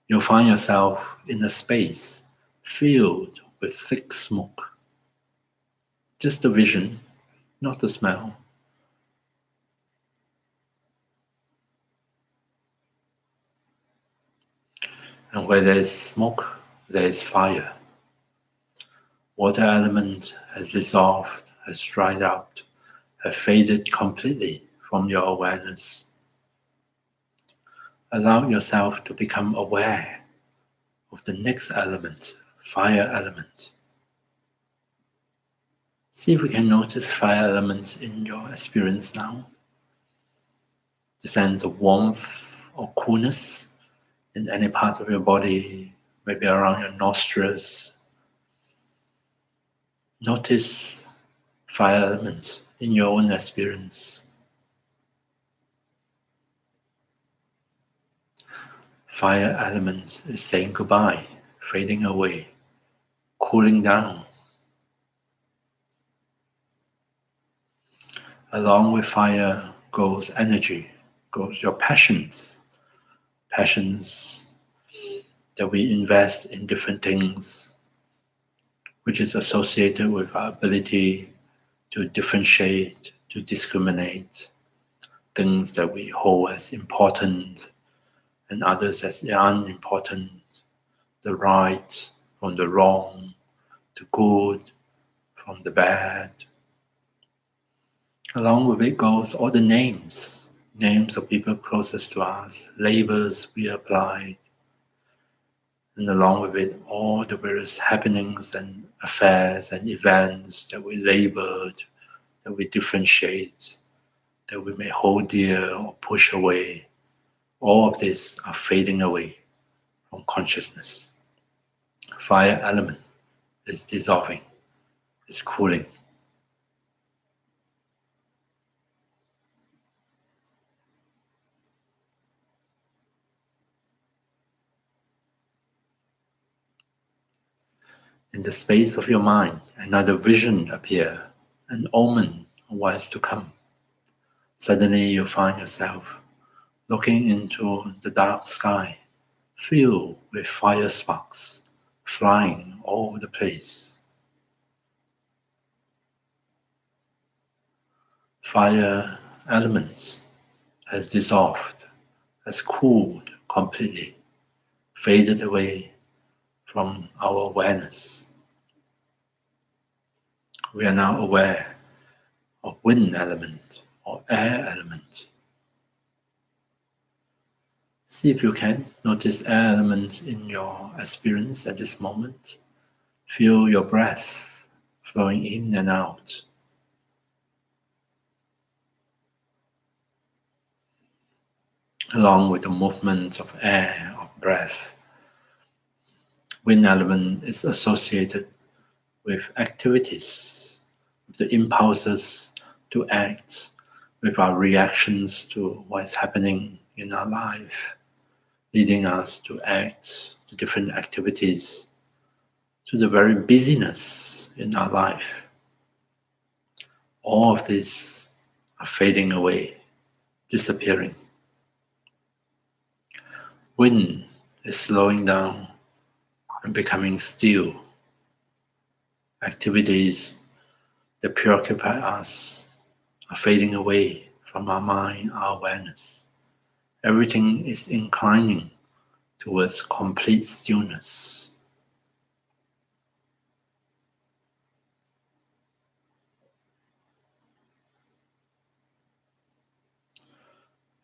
You'll find yourself in a space filled with thick smoke. Just a vision, not a smell. And where there is smoke, there is fire. Water element has dissolved, has dried out, has faded completely from your awareness. Allow yourself to become aware of the next element, fire element. See if we can notice fire elements in your experience now. The sense of warmth or coolness in any part of your body, maybe around your nostrils. Notice fire elements in your own experience. Fire element is saying goodbye, fading away, cooling down. Along with fire goes energy, goes your passions that we invest in different things, which is associated with our ability to differentiate, to discriminate things that we hold as important and others as unimportant, the right from the wrong, the good from the bad. Along with it goes all the names of people closest to us, labels we apply, and along with it all the various happenings and affairs and events that we labeled, that we differentiate, that we may hold dear or push away. All of these are fading away from consciousness. Fire element is dissolving, is cooling. In the space of your mind, another vision appear, an omen of what is to come. Suddenly you find yourself looking into the dark sky, filled with fire sparks, flying all over the place. Fire element has dissolved, has cooled completely, faded away from our awareness. We are now aware of wind element or air element. See if you can notice air elements in your experience at this moment. Feel your breath flowing in and out. Along with the movement of air, of breath. Wind element is associated with activities, with the impulses to act, with our reactions to what is happening in our life, leading us to act, to different activities, to the very busyness in our life. All of these are fading away, disappearing. Wind is slowing down and becoming still. Activities that preoccupy us are fading away from our mind, our awareness. Everything is inclining towards complete stillness.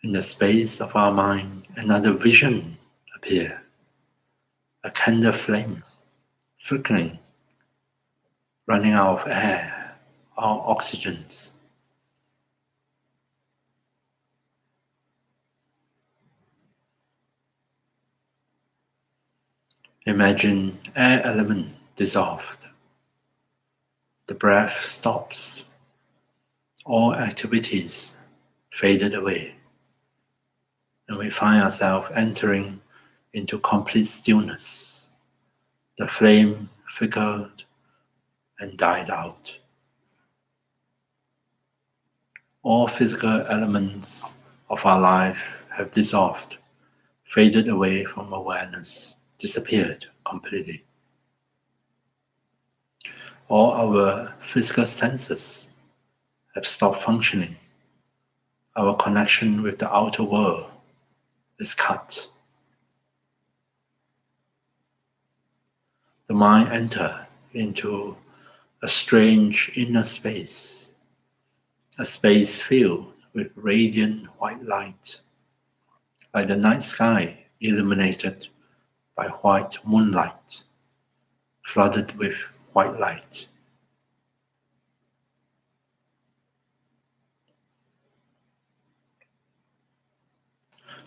In the space of our mind, another vision appears, a candle flame, flickering, running out of air, our oxygens. Imagine air element dissolved. The breath stops. All activities faded away. And we find ourselves entering into complete stillness. The flame flickered and died out. All physical elements of our life have dissolved, faded away from awareness, disappeared completely. All our physical senses have stopped functioning. Our connection with the outer world is cut. The mind enters into a strange inner space, a space filled with radiant white light, like the night sky illuminated by white moonlight, flooded with white light.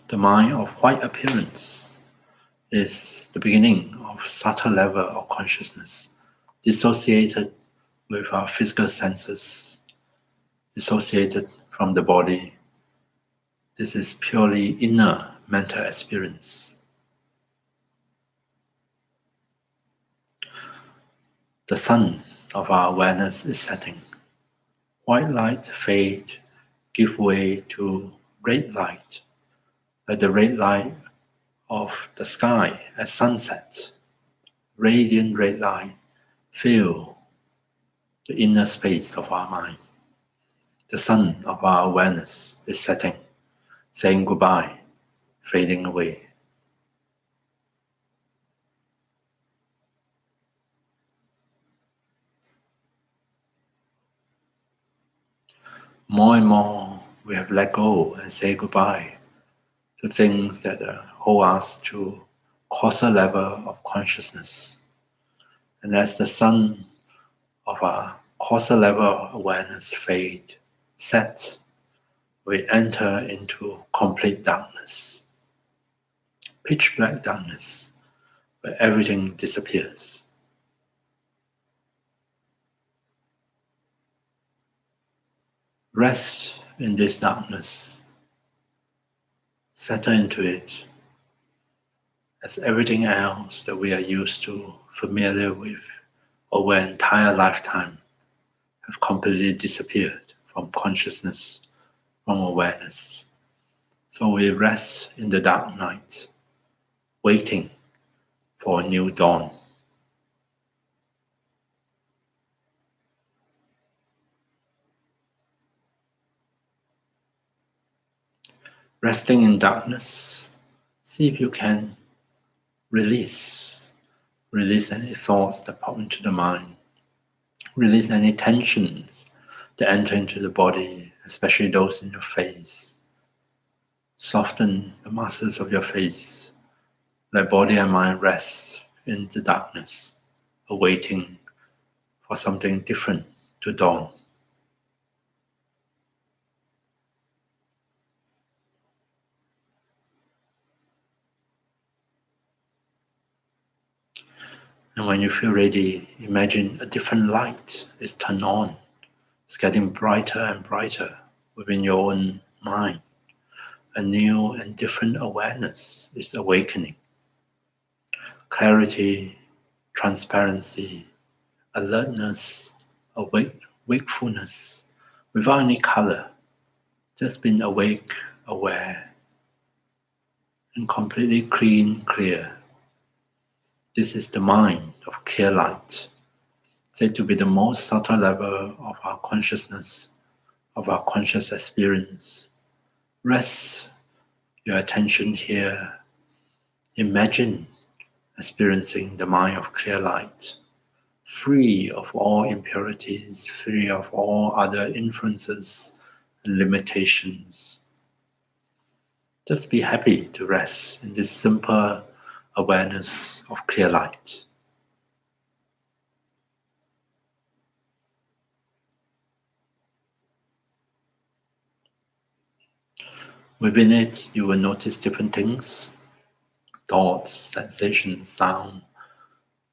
The mind of white appearance is the beginning of subtle level of consciousness, dissociated with our physical senses, dissociated from the body. This is purely inner mental experience. The sun of our awareness is setting. White light fade give way to red light, like the red light of the sky at sunset. Radiant red light fill the inner space of our mind. The sun of our awareness is setting, saying goodbye, fading away. More and more, we have let go and say goodbye to things that hold us to coarser level of consciousness. And as the sun of our coarser level of awareness fade, set, we enter into complete darkness, pitch black darkness, where everything disappears. Rest in this darkness, settle into it, as everything else that we are used to, familiar with, over an entire lifetime have completely disappeared from consciousness, from awareness. So we rest in the dark night, waiting for a new dawn. Resting in darkness, see if you can release any thoughts that pop into the mind, release any tensions that enter into the body, especially those in your face. Soften the muscles of your face. Let body and mind rest in the darkness, awaiting for something different to dawn. And when you feel ready, imagine a different light is turned on. It's getting brighter and brighter within your own mind. A new and different awareness is awakening. Clarity, transparency, alertness, wakefulness, without any color, just being awake, aware, and completely clean, clear. This is the mind of clear light, said to be the most subtle level of our consciousness, of our conscious experience. Rest your attention here. Imagine experiencing the mind of clear light, free of all impurities, free of all other influences and limitations. Just be happy to rest in this simple awareness of clear light. Within it, you will notice different things, thoughts, sensations, sound.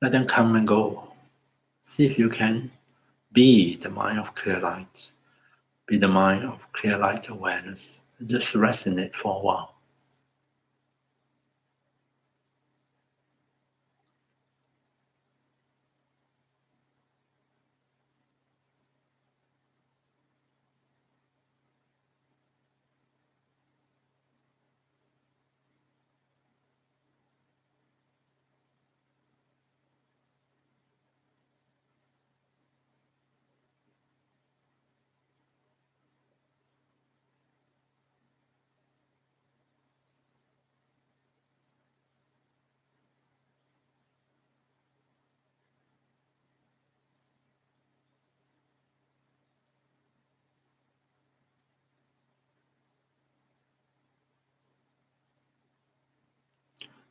Let them come and go. See if you can be the mind of clear light. Be the mind of clear light awareness. And just rest in it for a while.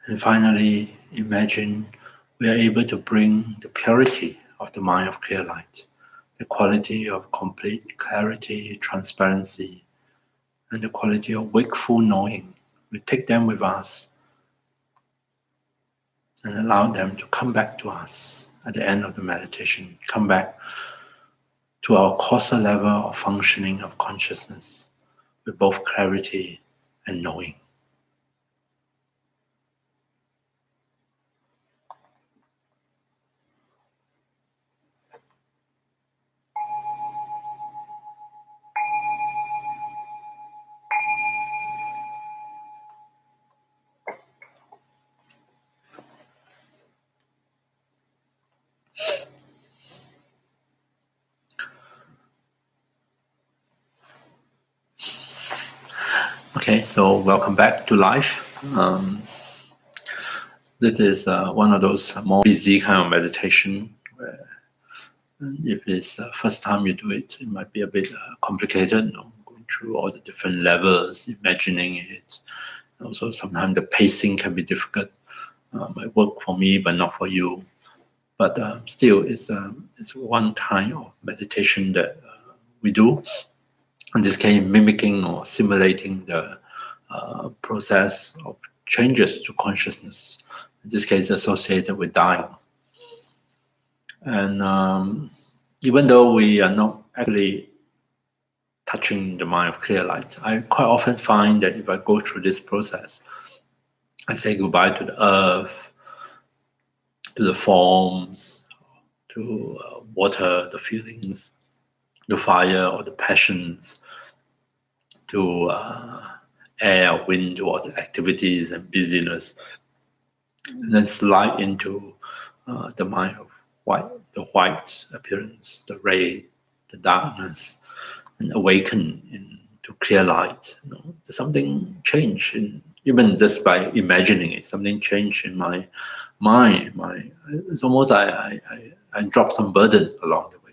And finally, imagine we are able to bring the purity of the mind of clear light, the quality of complete clarity, transparency, and the quality of wakeful knowing. We take them with us and allow them to come back to us at the end of the meditation, come back to our coarser level of functioning of consciousness with both clarity and knowing. Okay, so welcome back to life. This is one of those more busy kind of meditation where if it's the first time you do it, it might be a bit complicated, going through all the different levels, imagining it. Also, sometimes the pacing can be difficult. Might work for me, but not for you. But still, it's one kind of meditation that we do. In this case, mimicking or simulating the process of changes to consciousness. In this case, associated with dying. And even though we are not actually touching the mind of clear light, I quite often find that if I go through this process, I say goodbye to the earth, to the forms, to water, the feelings, the fire or the passions, to air, wind, or the activities and busyness, and then slide into the mind of the white appearance, the ray, the darkness, and awaken into clear light. There's something change in, even just by imagining it, something changed in my mind. It's almost I drop some burden along the way.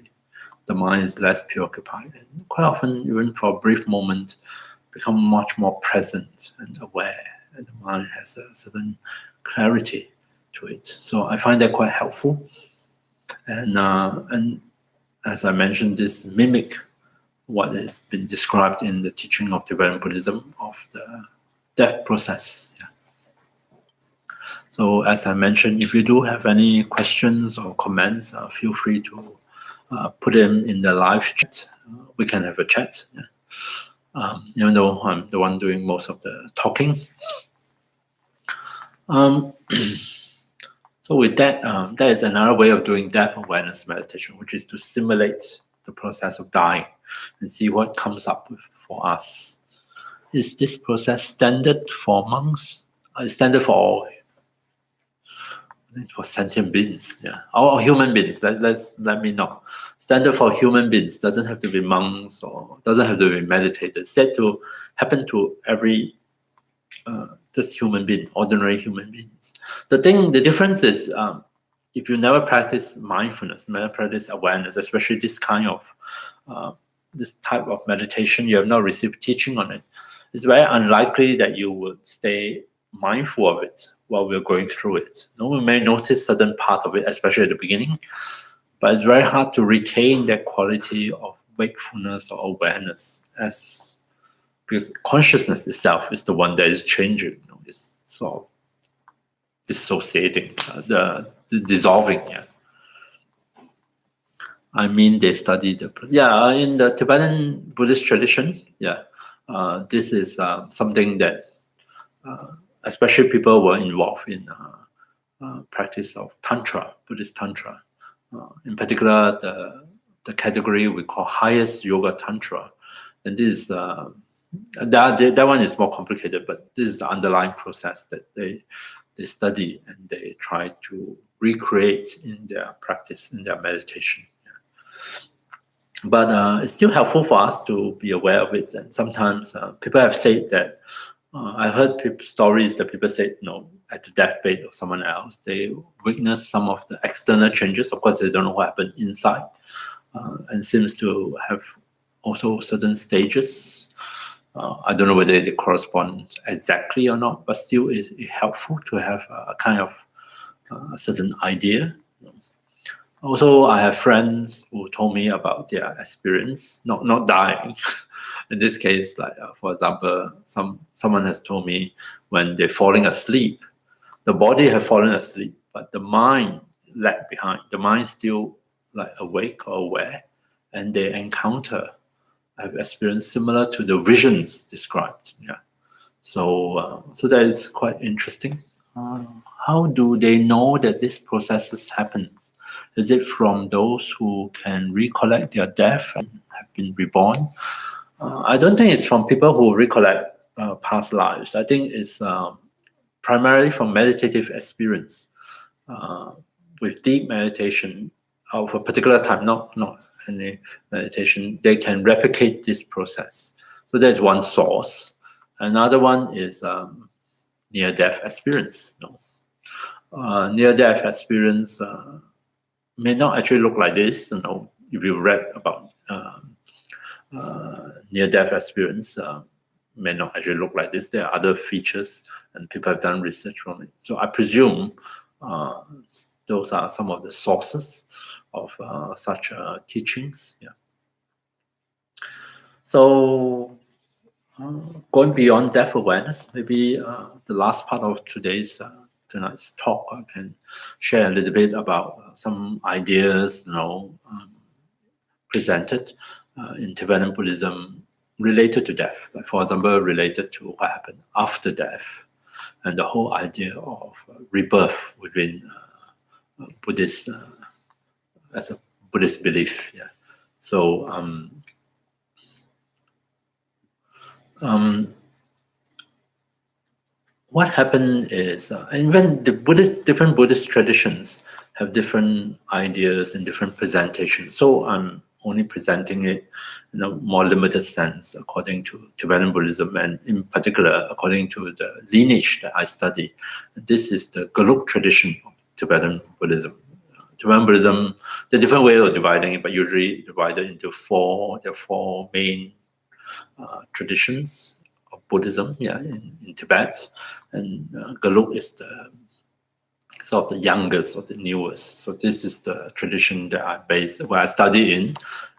The mind is less preoccupied, and quite often, even for a brief moment, become much more present and aware, and the mind has a certain clarity to it. So I find that quite helpful. And as I mentioned, this mimic what has been described in the teaching of Tibetan Buddhism of the death process. Yeah. So as I mentioned, if you do have any questions or comments, feel free to put them in the live chat. We can have a chat. Yeah. Even though I'm the one doing most of the talking. So with that, that is another way of doing death awareness meditation, which is to simulate the process of dying and see what comes up for us. Is this process standard for monks? Standard for all? It's for sentient beings, yeah, or human beings. Let me know. Standard for human beings doesn't have to be monks or doesn't have to be meditators. Said to happen to every just human being, ordinary human beings. The difference is if you never practice mindfulness, never practice awareness, especially this type of meditation, you have not received teaching on it. It's very unlikely that you would stay mindful of it while we're going through it. We may notice certain parts of it, especially at the beginning, but it's very hard to retain that quality of wakefulness or awareness because consciousness itself is the one that is changing. It's sort of dissociating, the dissolving. Yeah. I mean, they study in the Tibetan Buddhist tradition. Yeah, this is something that, especially people who are involved in practice of Tantra, Buddhist Tantra. In particular, the category we call highest yoga Tantra, and this that one is more complicated, but this is the underlying process that they study and they try to recreate in their practice, in their meditation. But it's still helpful for us to be aware of it. And sometimes people have said that, I heard stories that people said, at the deathbed of someone else, they witness some of the external changes. Of course, they don't know what happened inside, and seems to have also certain stages. I don't know whether they correspond exactly or not, but still it's helpful to have a kind of a certain idea. Also, I have friends who told me about their experience, not dying. In this case, like for example, someone has told me when they're falling asleep, the body has fallen asleep, but the mind lagged behind. The mind still like awake or aware, and they encounter, have experienced similar to the visions described. Yeah, so that is quite interesting. How do they know that this process happens? Is it from those who can recollect their death and have been reborn? I don't think it's from people who recollect past lives. I think it's primarily from meditative experience. With deep meditation of a particular time, not any meditation, they can replicate this process. So there's one source. Another one is near-death experience. Near-death experience may not actually look like this. If you read about near-death experience, may not actually look like this. There are other features, and people have done research from it. So I presume those are some of the sources of such teachings. Yeah. So going beyond death awareness, maybe the last part of tonight's talk, I can share a little bit about some ideas, presented in Tibetan Buddhism related to death. Like, for example, related to what happened after death, and the whole idea of rebirth within Buddhist as a Buddhist belief. Yeah. So what happened is, and when the different Buddhist traditions have different ideas and different presentations. So I'm only presenting it in a more limited sense according to Tibetan Buddhism, and in particular according to the lineage that I study. This is the Gelug tradition of Tibetan Buddhism. Tibetan Buddhism, the different way of dividing it, but usually divided into four. There are four main traditions of Buddhism, in Tibet, and Gelug is the sort of the youngest or the newest. So this is the tradition that where I study in,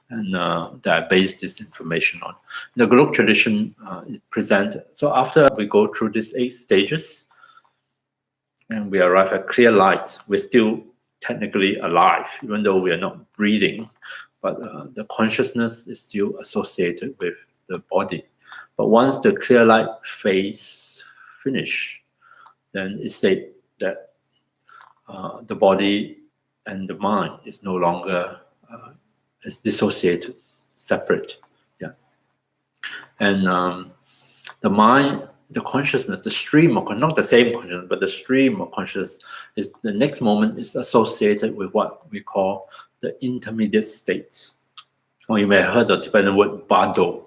and that I base this information on. The Gelug tradition is presented. So after we go through these 8 stages, and we arrive at clear light, we're still technically alive, even though we are not breathing, but the consciousness is still associated with the body. But once the clear light phase finish, then it's said that the body and the mind is no longer is dissociated, separate. Yeah. And the mind, the consciousness, the stream of, not the same consciousness, but the stream of consciousness is the next moment is associated with what we call the intermediate states. Or you may have heard the Tibetan word Bado,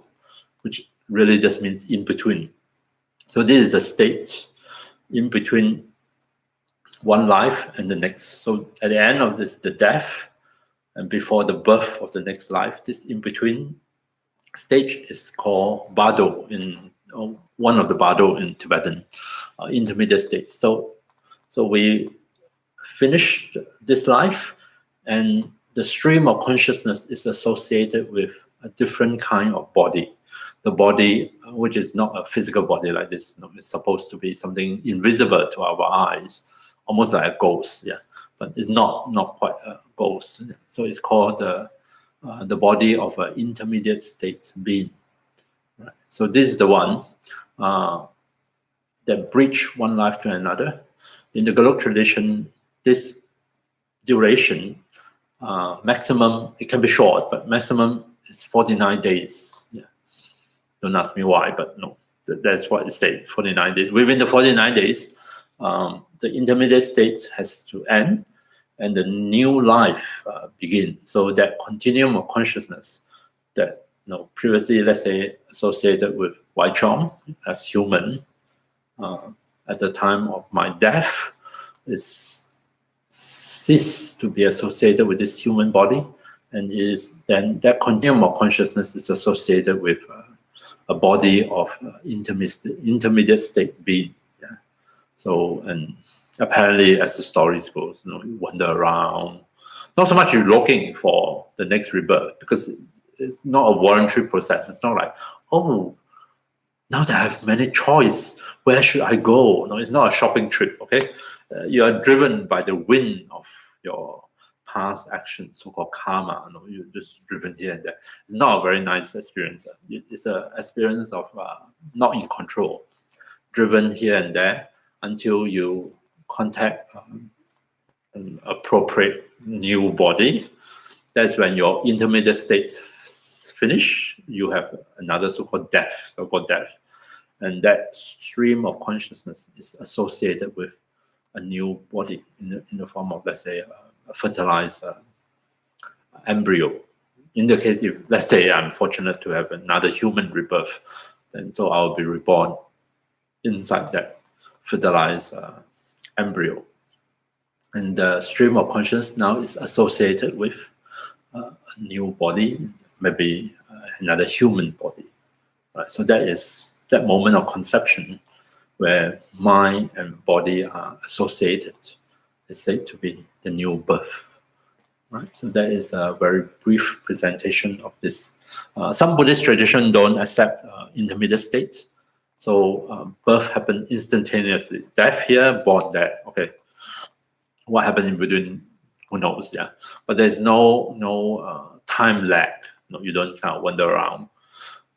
which really just means in between. So this is the stage in between one life and the next. So at the end of this, the death, and before the birth of the next life, this in between stage is called Bado, in one of the Bado in Tibetan, intermediate states. So we finish this life, and the stream of consciousness is associated with a different kind of body. The body, which is not a physical body like this, it's supposed to be something invisible to our eyes, almost like a ghost, but it's not quite a ghost. So it's called the body of an intermediate state being. Right? So this is the one that bridge one life to another. In the Gelug tradition, this duration, maximum, it can be short, but maximum is 49 days. Don't ask me why, but no, that's what it says, 49 days. Within the 49 days, the intermediate state has to end and the new life begin. So that continuum of consciousness that previously, let's say, associated with Waichom as human, at the time of my death, is cease to be associated with this human body, and is then that continuum of consciousness is associated with a body of intermediate state being. Yeah. So, and apparently, as the stories goes, you wander around. Not so much you're looking for the next rebirth, because it's not a voluntary process. It's not like, oh, now that I have many choice, where should I go? No, it's not a shopping trip. Okay, you are driven by the wind of your past action, so-called karma. You're just driven here and there. It's not a very nice experience. It's an experience of not in control, driven here and there until you contact an appropriate new body. That's when your intermediate state finish. You have another so-called death, and that stream of consciousness is associated with a new body in the form of, let's say, a fertilized embryo. In the case, if let's say I'm fortunate to have another human rebirth, then so I'll be reborn inside that fertilized embryo. And the stream of consciousness now is associated with a new body, maybe another human body. Right? So that is that moment of conception where mind and body are associated. It's said to be the new birth. Right? So that is a very brief presentation of this. Some Buddhist traditions don't accept intermediate states. So birth happens instantaneously. Death here, born there. Okay. What happened in between? Who knows? Yeah. But there's no time lag. No, you don't kind of wander around.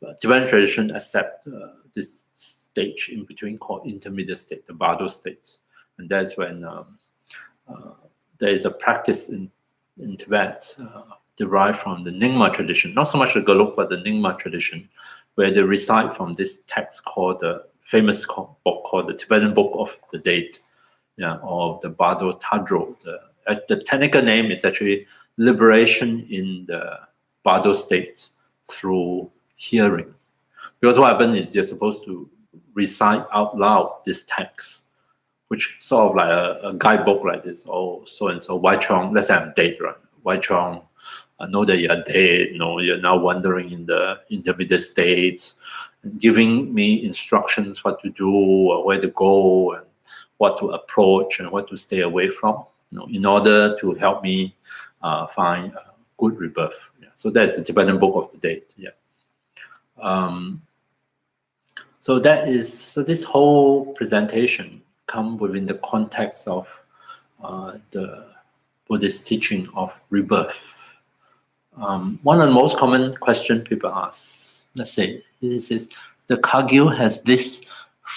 But Tibetan tradition accept this stage in between called intermediate state, the Bardo state, and that's when there is a practice in Tibet derived from the Nyingma tradition, not so much the Gelug, but the Nyingma tradition, where they recite from this text called the famous book called the Tibetan Book of the Date, yeah, or the Bardo Tadro. The technical name is actually Liberation in the Bardo state through hearing. Because what happens is you're supposed to recite out loud this text, which sort of like a guidebook like this. Oh, so and so, Wai Chong, let's say I'm dead, right? Wai Chong, I know that you're dead, you're now wandering in the intermediate states, giving me instructions what to do, or where to go, and what to approach, and what to stay away from, in order to help me find a good rebirth. Yeah. So that's the Tibetan Book of the Date. Yeah. So this whole presentation come within the context of the Buddhist teaching of rebirth. One of the most common questions people ask, let's say, this is the Kagyu has this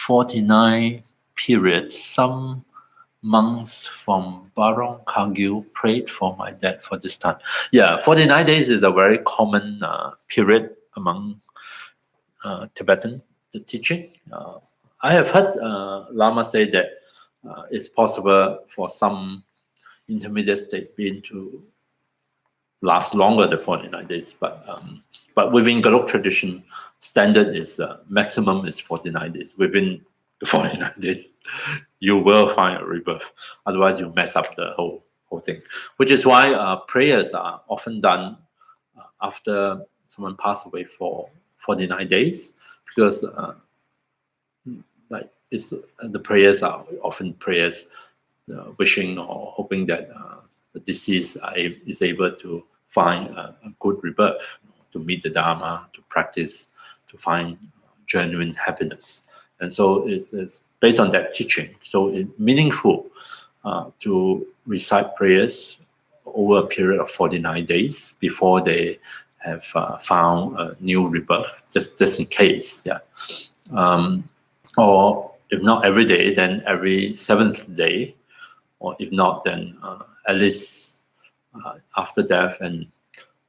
49 period. Some monks from Barong Kagyu prayed for my dad for this time. Yeah, 49 days is a very common period among Tibetan teaching. I have heard Lama say that it's possible for some intermediate state being to last longer than 49 days, but within Gelug tradition, standard is maximum is 49 days. Within the 49 days, you will find a rebirth. Otherwise, you mess up the whole thing. Which is why prayers are often done after someone passed away for 49 days, because the prayers are often prayers wishing or hoping that the deceased is able to find a good rebirth, to meet the Dharma, to practice, to find genuine happiness. And so it's based on that teaching. So it's meaningful to recite prayers over a period of 49 days before they have found a new rebirth, just in case. Yeah. Or if not every day, then every 7th day, or if not, then at least after death, and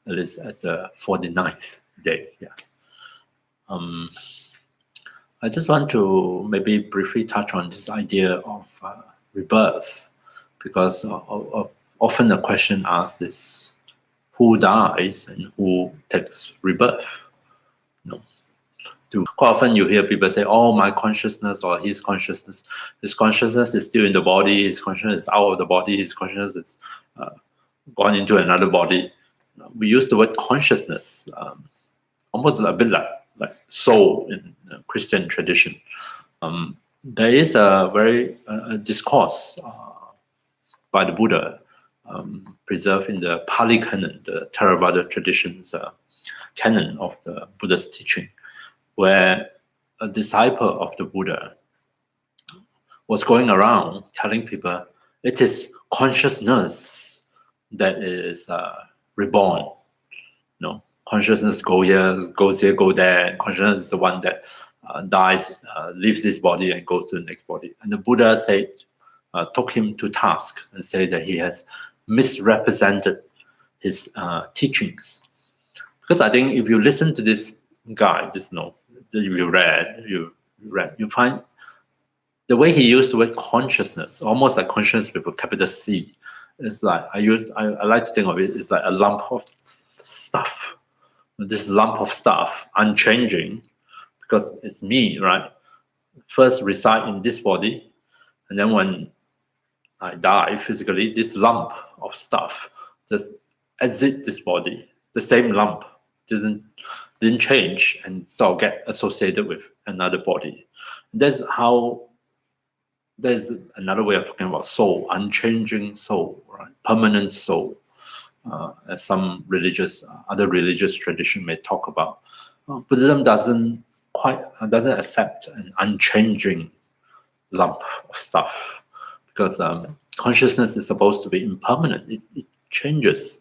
at least at the 49th day. Yeah. I just want to maybe briefly touch on this idea of rebirth, because often the question asked is, who dies and who takes rebirth? Quite often you hear people say, oh, my consciousness or his consciousness is still in the body, his consciousness is out of the body, his consciousness is gone into another body. We use the word consciousness almost a bit like soul in Christian tradition. There is a very discourse by the Buddha preserved in the Pali canon, the Theravada tradition's canon of the Buddha's teaching, where a disciple of the Buddha was going around telling people it is consciousness that is reborn. Consciousness goes here, go there. And consciousness is the one that dies, leaves this body and goes to the next body. And the Buddha took him to task and said that he has misrepresented his teachings. Because I think if you listen to this guy, you find the way he used the word consciousness, almost like consciousness with a capital C. It's like I like to think of it as like a lump of stuff. This lump of stuff, unchanging, because it's me, right? First reside in this body, and then when I die physically, this lump of stuff just exit this body. The same lump didn't change and so get associated with another body. That's how. There's another way of talking about soul, unchanging soul, right? Permanent soul, as some other religious tradition may talk about. Buddhism doesn't accept an unchanging lump of stuff, because consciousness is supposed to be impermanent. It changes.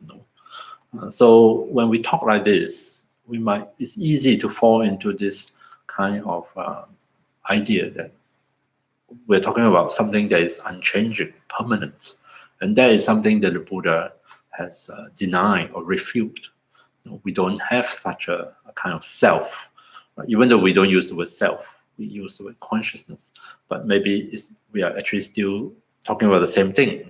So when we talk like this, it's easy to fall into this kind of idea that we're talking about something that is unchanging, permanent, and that is something that the Buddha has denied or refuted. We don't have such a kind of self, right? Even though we don't use the word self, we use the word consciousness, but maybe we are actually still talking about the same thing.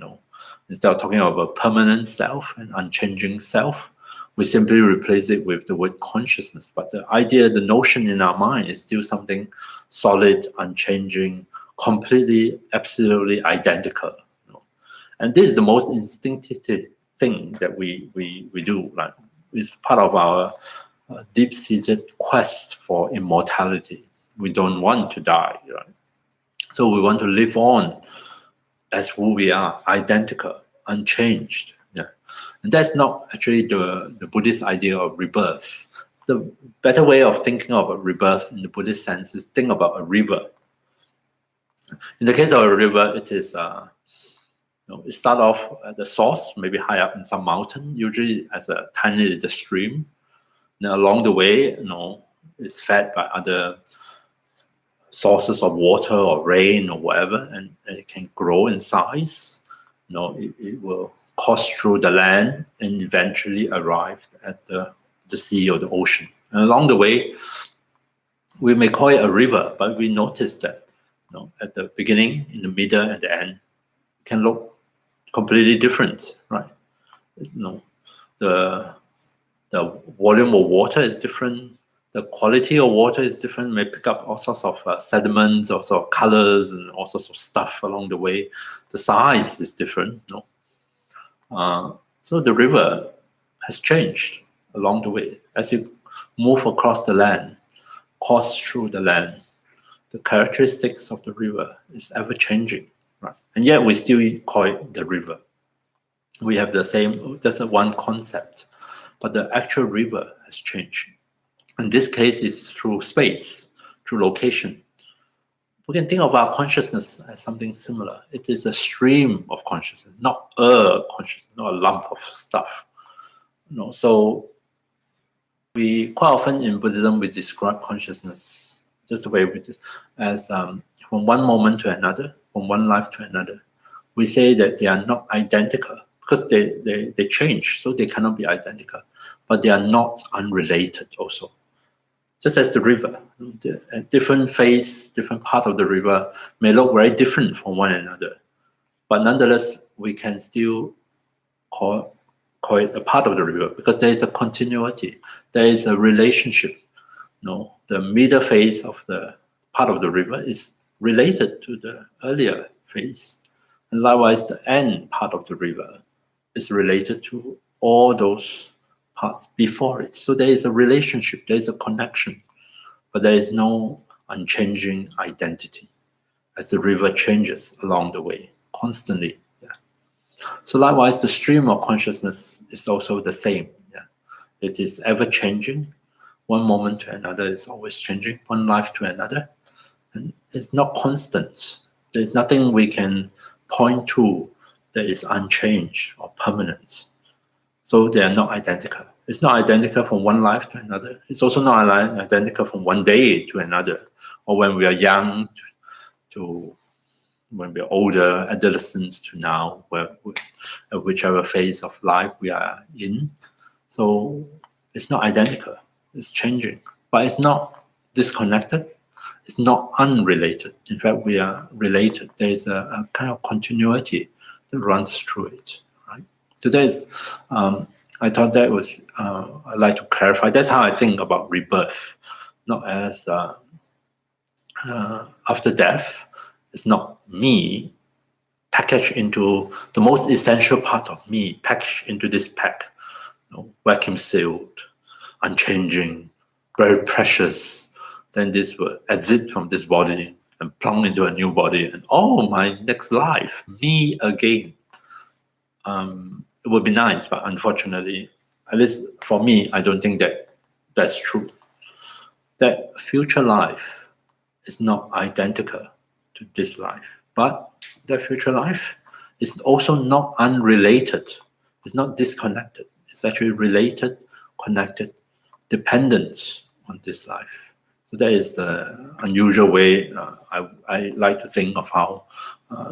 Instead of talking about a permanent self and unchanging self, we simply replace it with the word consciousness. But the idea, the notion in our mind is still something solid, unchanging, completely, absolutely identical. And this is the most instinctive thing that we do. Like, it's part of our deep-seated quest for immortality. We don't want to die, right? So we want to live on as who we are, identical, unchanged. Yeah. And that's not actually the Buddhist idea of rebirth. The better way of thinking of a rebirth in the Buddhist sense is think about a river. In the case of a river, it is it starts off at the source, maybe high up in some mountain, usually as a tiny little stream. Then along the way, it's fed by other sources of water or rain or whatever, and it can grow in size. It will course through the land and eventually arrive at the sea or the ocean. And along the way, we may call it a river, but we notice that at the beginning, in the middle, and the end, it can look completely different, right? The volume of water is different. The quality of water is different. May pick up all sorts of sediments, all sorts of colors, and all sorts of stuff along the way. The size is different. So the river has changed along the way as you move across the land, course through the land. The characteristics of the river is ever changing, right? And yet we still call it the river. We have the same, just one concept, but the actual river has changed. In this case, it's through space, through location. We can think of our consciousness as something similar. It is a stream of consciousness, not a consciousness, not a lump of stuff. So we quite often in Buddhism we describe consciousness just the way we do, as from one moment to another, from one life to another. We say that they are not identical because they change, so they cannot be identical, but they are not unrelated also. Just as the river, a different phase, different part of the river may look very different from one another, but nonetheless, we can still call it a part of the river because there is a continuity, there is a relationship. The middle phase of the part of the river is related to the earlier phase, and likewise, the end part of the river is related to all those parts before it. So there is a relationship, there is a connection, but there is no unchanging identity as the river changes along the way constantly. Yeah. So likewise, the stream of consciousness is also the same. Yeah. It is ever changing. One moment to another is always changing, one life to another. And it's not constant. There's nothing we can point to that is unchanged or permanent. So they are not identical. It's not identical from one life to another. It's also not identical from one day to another, or when we are young to when we're older, adolescents to now, whichever phase of life we are in. So it's not identical. It's changing, but it's not disconnected. It's not unrelated. In fact, we are related. There is a kind of continuity that runs through it. Right. So that is. I thought that was. I'd like to clarify. That's how I think about rebirth. not as after death. It's not me packaged into the most essential part of me, packaged into this pack, vacuum sealed, unchanging, very precious. Then this will exit from this body and plumb into a new body, and my next life, me again. It would be nice, but unfortunately, at least for me, I don't think that that's true. That future life is not identical to this life, but that future life is also not unrelated. It's not disconnected. It's actually related, connected, dependent on this life. So that is the unusual way I like to think of how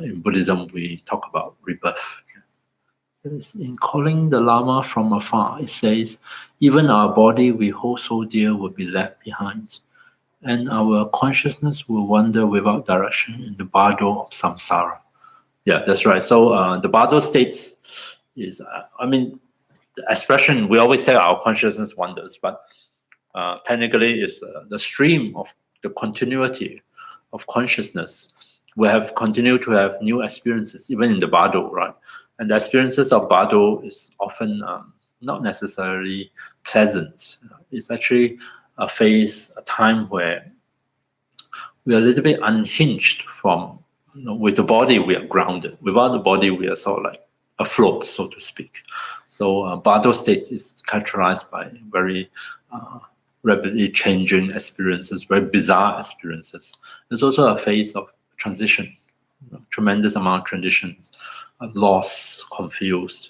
in Buddhism we talk about rebirth. In calling the Lama from afar, it says, even our body we hold so dear will be left behind, and our consciousness will wander without direction in the bardo of samsara. Yeah, that's right. So the bardo state is, the expression, we always say our consciousness wanders, but technically it's the stream of the continuity of consciousness. We have continued to have new experiences, even in the bardo, right? And the experiences of bardo is often not necessarily pleasant. It's actually a phase, a time where we are a little bit unhinged from, with the body we are grounded. Without the body, we are sort of like afloat, so to speak. So bardo state is characterized by very rapidly changing experiences, very bizarre experiences. It's also a phase of transition, tremendous amount of transitions, lost, confused,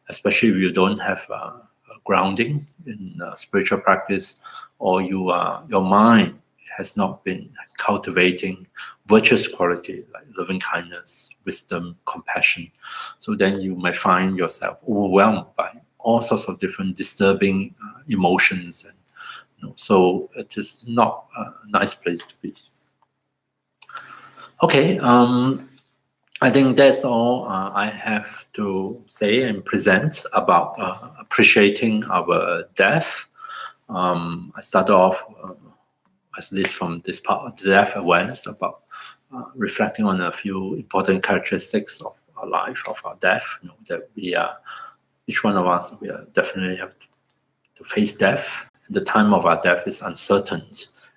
especially if you don't have a grounding in spiritual practice, or your mind has not been cultivating virtuous quality like loving kindness, wisdom, compassion. So then you may find yourself overwhelmed by all sorts of different disturbing emotions, and so it is not a nice place to be. Okay, I think that's all I have to say and present about appreciating our death. I started off, at least from this part of death awareness, about reflecting on a few important characteristics of our life, of our death. That we are, each one of us, we are definitely have to face death. The time of our death is uncertain,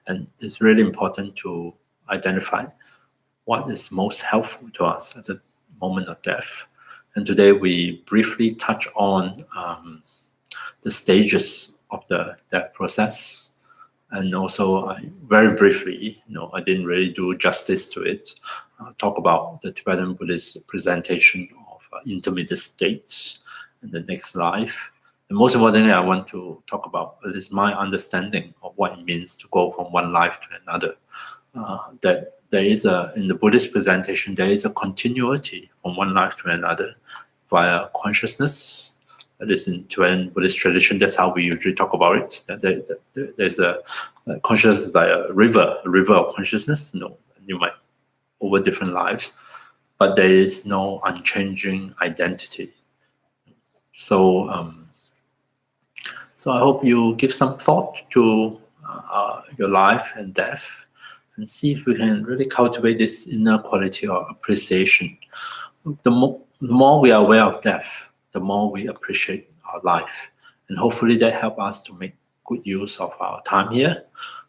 and it's really important to identify what is most helpful to us at the moment of death. And today we briefly touch on the stages of the death process. And also, very briefly, I didn't really do justice to it, talk about the Tibetan Buddhist presentation of intermediate states in the next life. And most importantly, I want to talk about at least my understanding of what it means to go from one life to another. That there is in the Buddhist presentation, there is a continuity from one life to another via consciousness. That is in Tibetan Buddhist tradition, that's how we usually talk about it. There's a consciousness like a river of consciousness, you might, over different lives, but there is no unchanging identity. So I hope you give some thought to your life and death, and see if we can really cultivate this inner quality of appreciation. The more we are aware of death, the more we appreciate our life. And hopefully that helps us to make good use of our time here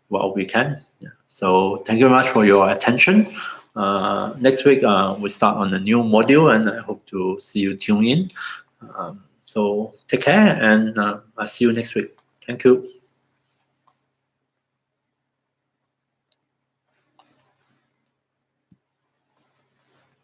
while we can. Yeah. So thank you very much for your attention. Next week, we start on a new module, and I hope to see you tune in. So take care, and I'll see you next week. Thank you.